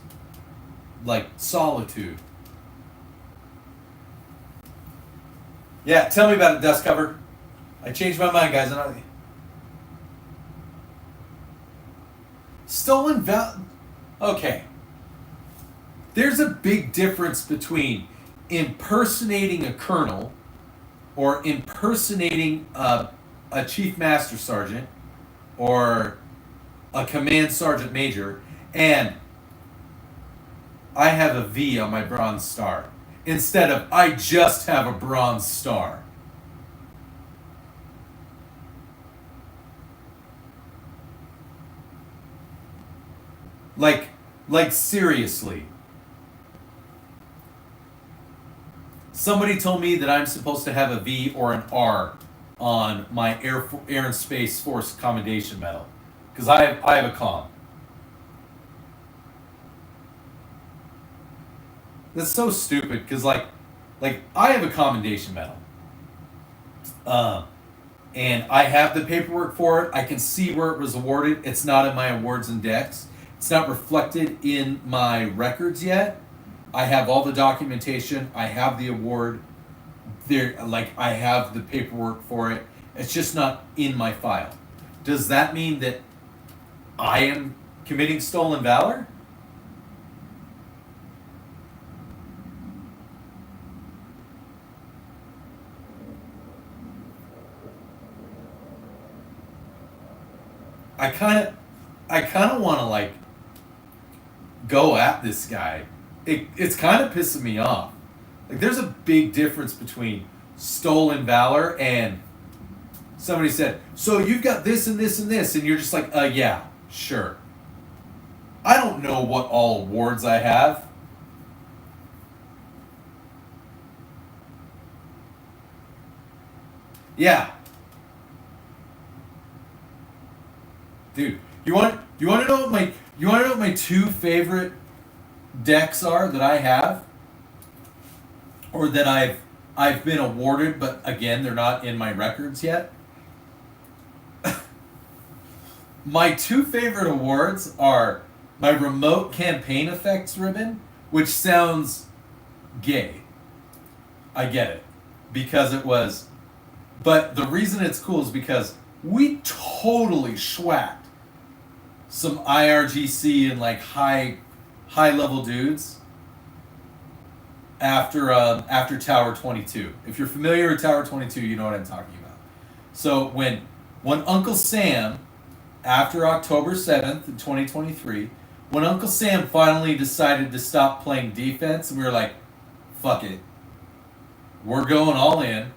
Speaker 1: like solitude. Yeah, tell me about it, Dust Cover. I changed my mind, guys. Stolen val. Okay. there's a big difference between impersonating a colonel or impersonating a chief master sergeant or a command sergeant major and I have a V on my bronze star instead of I just have a bronze star. Like seriously. Somebody told me that I'm supposed to have a V or an R on my Air and Space Force Commendation Medal because I have a com. That's so stupid because like I have a commendation medal. And I have the paperwork for it. I can see where it was awarded. It's not in my awards index. It's not reflected in my records yet. I have all the documentation. I have the award. I have the paperwork for it. It's just not in my file. Does that mean that I am committing stolen valor? I kind of want to like go at this guy. It's kind of pissing me off. Like there's a big difference between stolen valor and somebody said, so you've got this and this and this, and you're just like, yeah, sure. I don't know what all awards I have. Yeah. Dude, you want to know what my two favorite decks are that I have, or that I've been awarded, but again they're not in my records yet. My two favorite awards are my remote campaign effects ribbon, which sounds gay. I get it because it was, but the reason it's cool is because we totally schwacked some IRGC and like high level dudes after Tower 22. If you're familiar with Tower 22, you know what I'm talking about. So when Uncle Sam, after October 7th in 2023, when Uncle Sam finally decided to stop playing defense, and we were like, fuck it, we're going all in,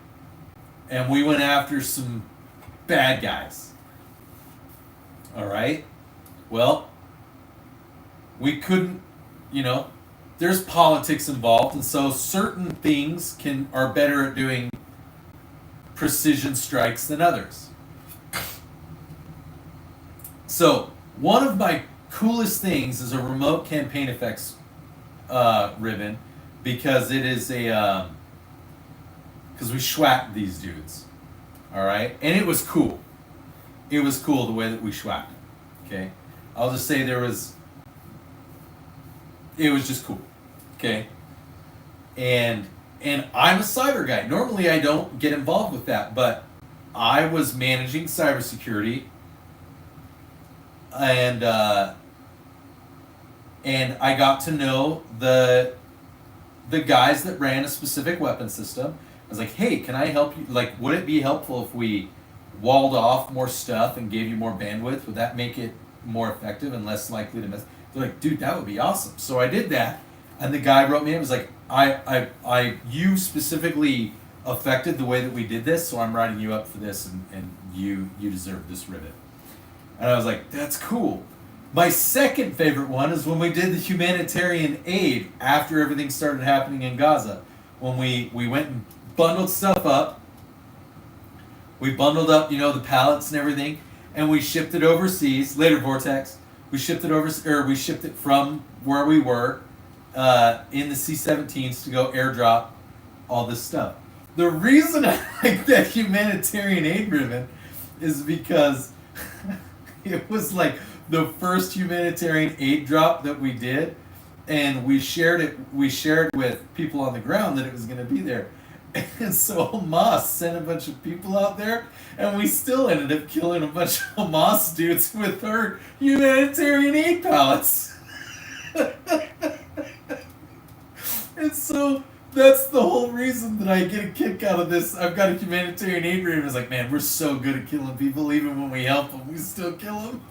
Speaker 1: and we went after some bad guys. All right? Well, we couldn't, there's politics involved, and so certain things are better at doing precision strikes than others. So, one of my coolest things is a remote campaign effects ribbon, because it is because we schwacked these dudes. All right? And it was cool. It was cool the way that we schwacked. Okay? I'll just say it was just cool. Okay? And I'm a cyber guy. Normally I don't get involved with that, but I was managing cybersecurity, and I got to know the guys that ran a specific weapon system. I was like, hey, can I help you? Like, would it be helpful if we walled off more stuff and gave you more bandwidth? Would that make it more effective and less likely to miss? They're like, dude, that would be awesome. So I did that, and the guy wrote me in, was like, you specifically affected the way that we did this, so I'm writing you up for this, and you deserve this ribbon. And I was like, that's cool. My second favorite one is when we did the humanitarian aid after everything started happening in Gaza. When we went and bundled stuff up. We bundled up, the pallets and everything, and we shipped it overseas. Later, Vortex. We shipped it from where we were in the C-17s to go airdrop all this stuff. The reason I like that humanitarian aid ribbon is because it was like the first humanitarian aid drop that we did, and we shared with people on the ground that it was going to be there. And so Hamas sent a bunch of people out there, and we still ended up killing a bunch of Hamas dudes with our humanitarian aid pallets. So that's the whole reason that I get a kick out of this. I've got a humanitarian aid rating. It's like, man, we're so good at killing people. Even when we help them, we still kill them.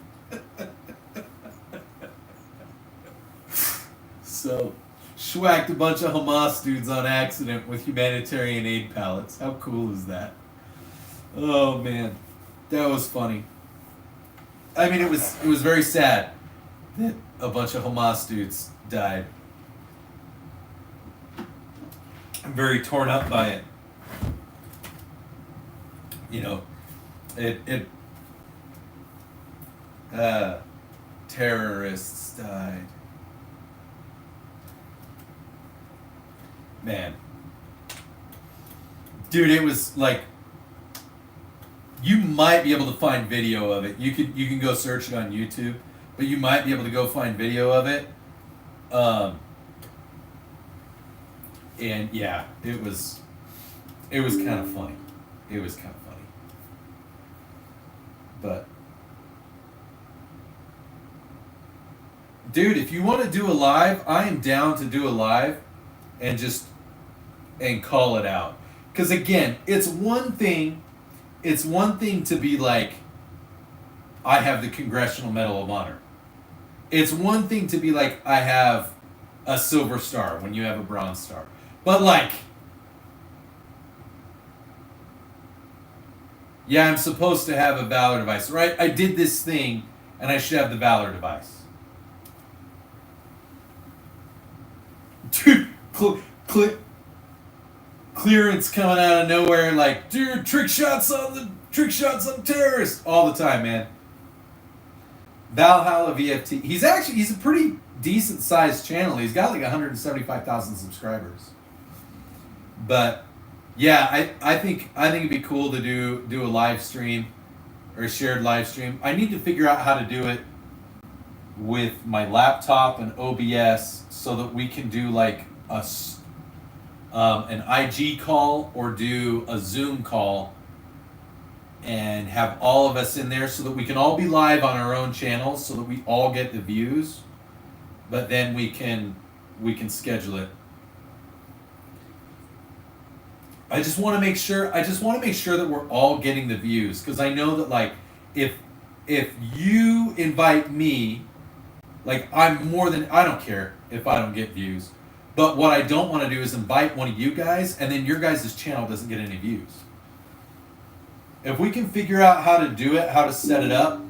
Speaker 1: So, schwacked a bunch of Hamas dudes on accident with humanitarian aid pallets. How cool is that? Oh man, that was funny. I mean, it was very sad that a bunch of Hamas dudes died. I'm very torn up by it. You know, terrorists died. Man. Dude, it was like, you might be able to find video of it. You can go search it on YouTube, but you might be able to go find video of it. And yeah, it was kind of funny. It was kind of funny. But dude, if you want to do a live, I am down to do a live and call it out. Because again, it's one thing to be like, I have the Congressional Medal of Honor. It's one thing to be like, I have a silver star when you have a bronze star. But like, yeah, I'm supposed to have a Valor device, right? I did this thing and I should have the Valor device. Dude, clearance coming out of nowhere, like, dude, trick shots on terrorists all the time, man. Valhalla VFT. He's a pretty decent sized channel. He's got like 175,000 subscribers. But yeah, I think it'd be cool to do a live stream or a shared live stream. I need to figure out how to do it with my laptop and OBS so that we can do like an IG call or do a Zoom call and have all of us in there so that we can all be live on our own channels so that we all get the views, but then we can schedule it. I just want to make sure that we're all getting the views, because I know that like if you invite me, like I don't care if I don't get views, but what I don't want to do is invite one of you guys and then your guys' channel doesn't get any views. If we can figure out how to do it, how to set it up,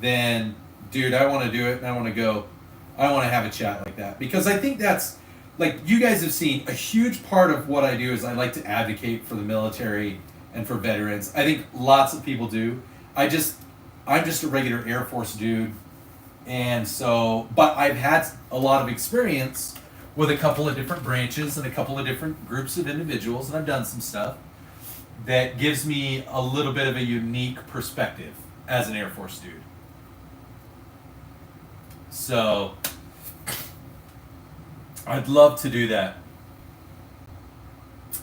Speaker 1: then dude, I want to do it and I want to have a chat like that, because I think that's, like, you guys have seen, a huge part of what I do is I like to advocate for the military and for veterans. I think lots of people do. I'm just a regular Air Force dude. And so, but I've had a lot of experience with a couple of different branches and a couple of different groups of individuals, and I've done some stuff that gives me a little bit of a unique perspective as an Air Force dude. So I'd love to do that.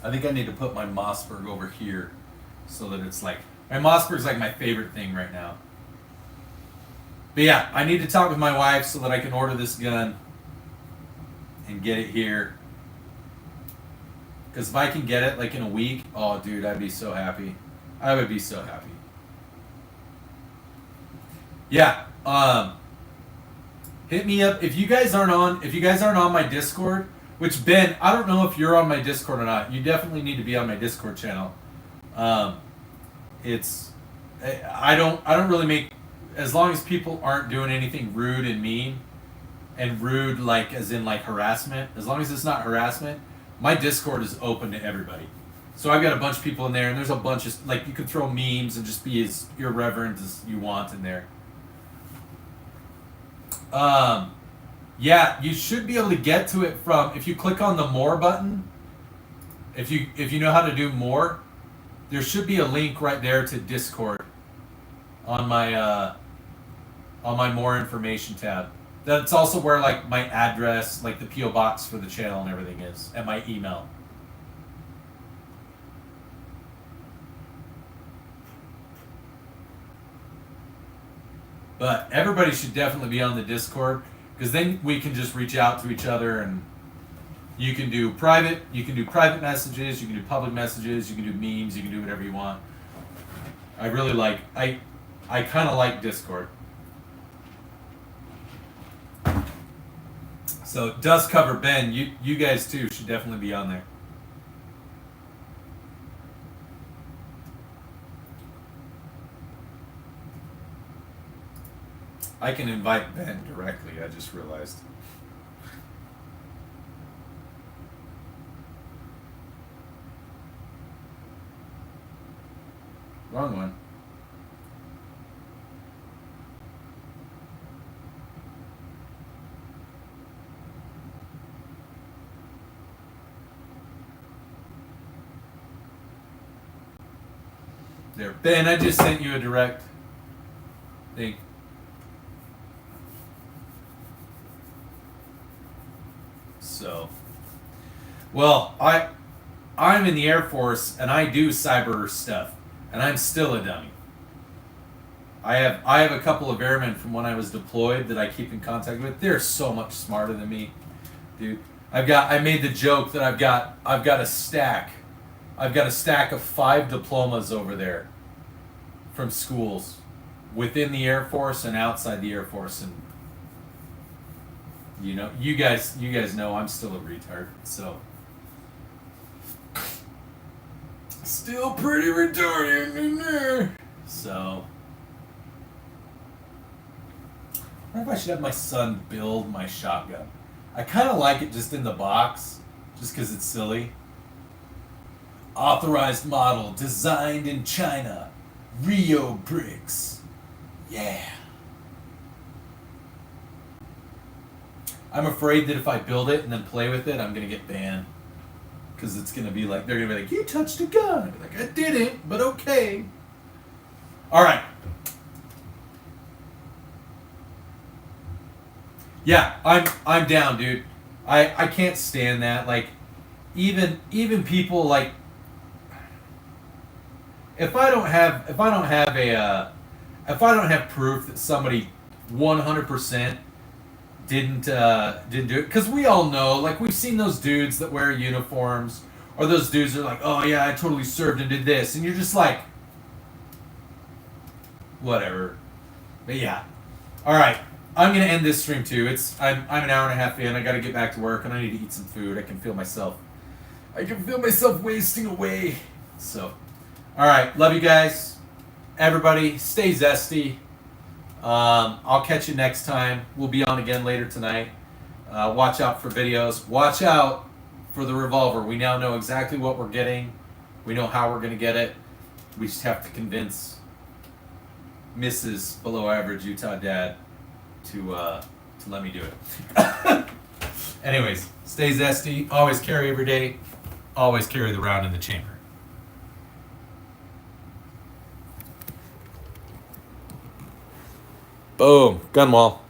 Speaker 1: I think I need to put my Mossberg over here so that it's like, my Mossberg's like my favorite thing right now. But yeah, I need to talk with my wife so that I can order this gun and get it here. Because if I can get it like in a week, oh dude, I'd be so happy. I would be so happy. Yeah, hit me up if you guys aren't on my Discord, which Ben, I don't know if you're on my Discord or not. You definitely need to be on my Discord channel. I don't really make, as long as people aren't doing anything rude and mean, and rude like as in like harassment, as long as it's not harassment, my Discord is open to everybody. So I've got a bunch of people in there, and there's a bunch of, like, you can throw memes and just be as irreverent as you want in there. Yeah, you should be able to get to it from, if you click on the more button, if you know how to do more, there should be a link right there to Discord on my more information tab. That's also where like my address, like the PO box for the channel and everything is, and my email. But everybody should definitely be on the Discord, because then we can just reach out to each other and, You can do private messages, you can do public messages, you can do memes, you can do whatever you want. I really like, I kind of like Discord. So Dust Cover Ben, you guys too should definitely be on there. I can invite Ben directly, I just realized. Wrong one. There. Ben, I just sent you a direct thing. So, well, I'm in the Air Force and I do cyber stuff, and I'm still a dummy. I have a couple of airmen from when I was deployed that I keep in contact with. They're so much smarter than me, dude. I made the joke that I've got a stack. I've got a stack of 5 diplomas over there from schools within the Air Force and outside the Air Force, and you know, you guys know I'm still a retard, so still pretty retarded in there. So I wonder if I should have my son build my shotgun. I kind of like it just in the box, just because it's silly. Authorized model, designed in China, Rio bricks. Yeah. I'm afraid that if I build it and then play with it, I'm gonna get banned. Because it's gonna be like, they're gonna be like, you touched a gun. I'd be like, I didn't, but okay. Alright. Yeah, I'm down, dude. I can't stand that. Like, even people like, if I don't have proof that somebody 100% didn't do it, because we all know, like, we've seen those dudes that wear uniforms, or those dudes that are like, oh yeah, I totally served and did this, and you're just like, whatever. But yeah, all right, I'm gonna end this stream too. I'm an hour and a half in. I gotta get back to work, and I need to eat some food. I can feel myself wasting away. So, all right, love you guys. Everybody, stay zesty. I'll catch you next time. We'll be on again later tonight. Watch out for videos. Watch out for the revolver. We now know exactly what we're getting. We know how we're going to get it. We just have to convince Mrs. Below Average Utah Dad to let me do it. Anyways, stay zesty. Always carry every day. Always carry the round in the chamber. Boom. Gun wall.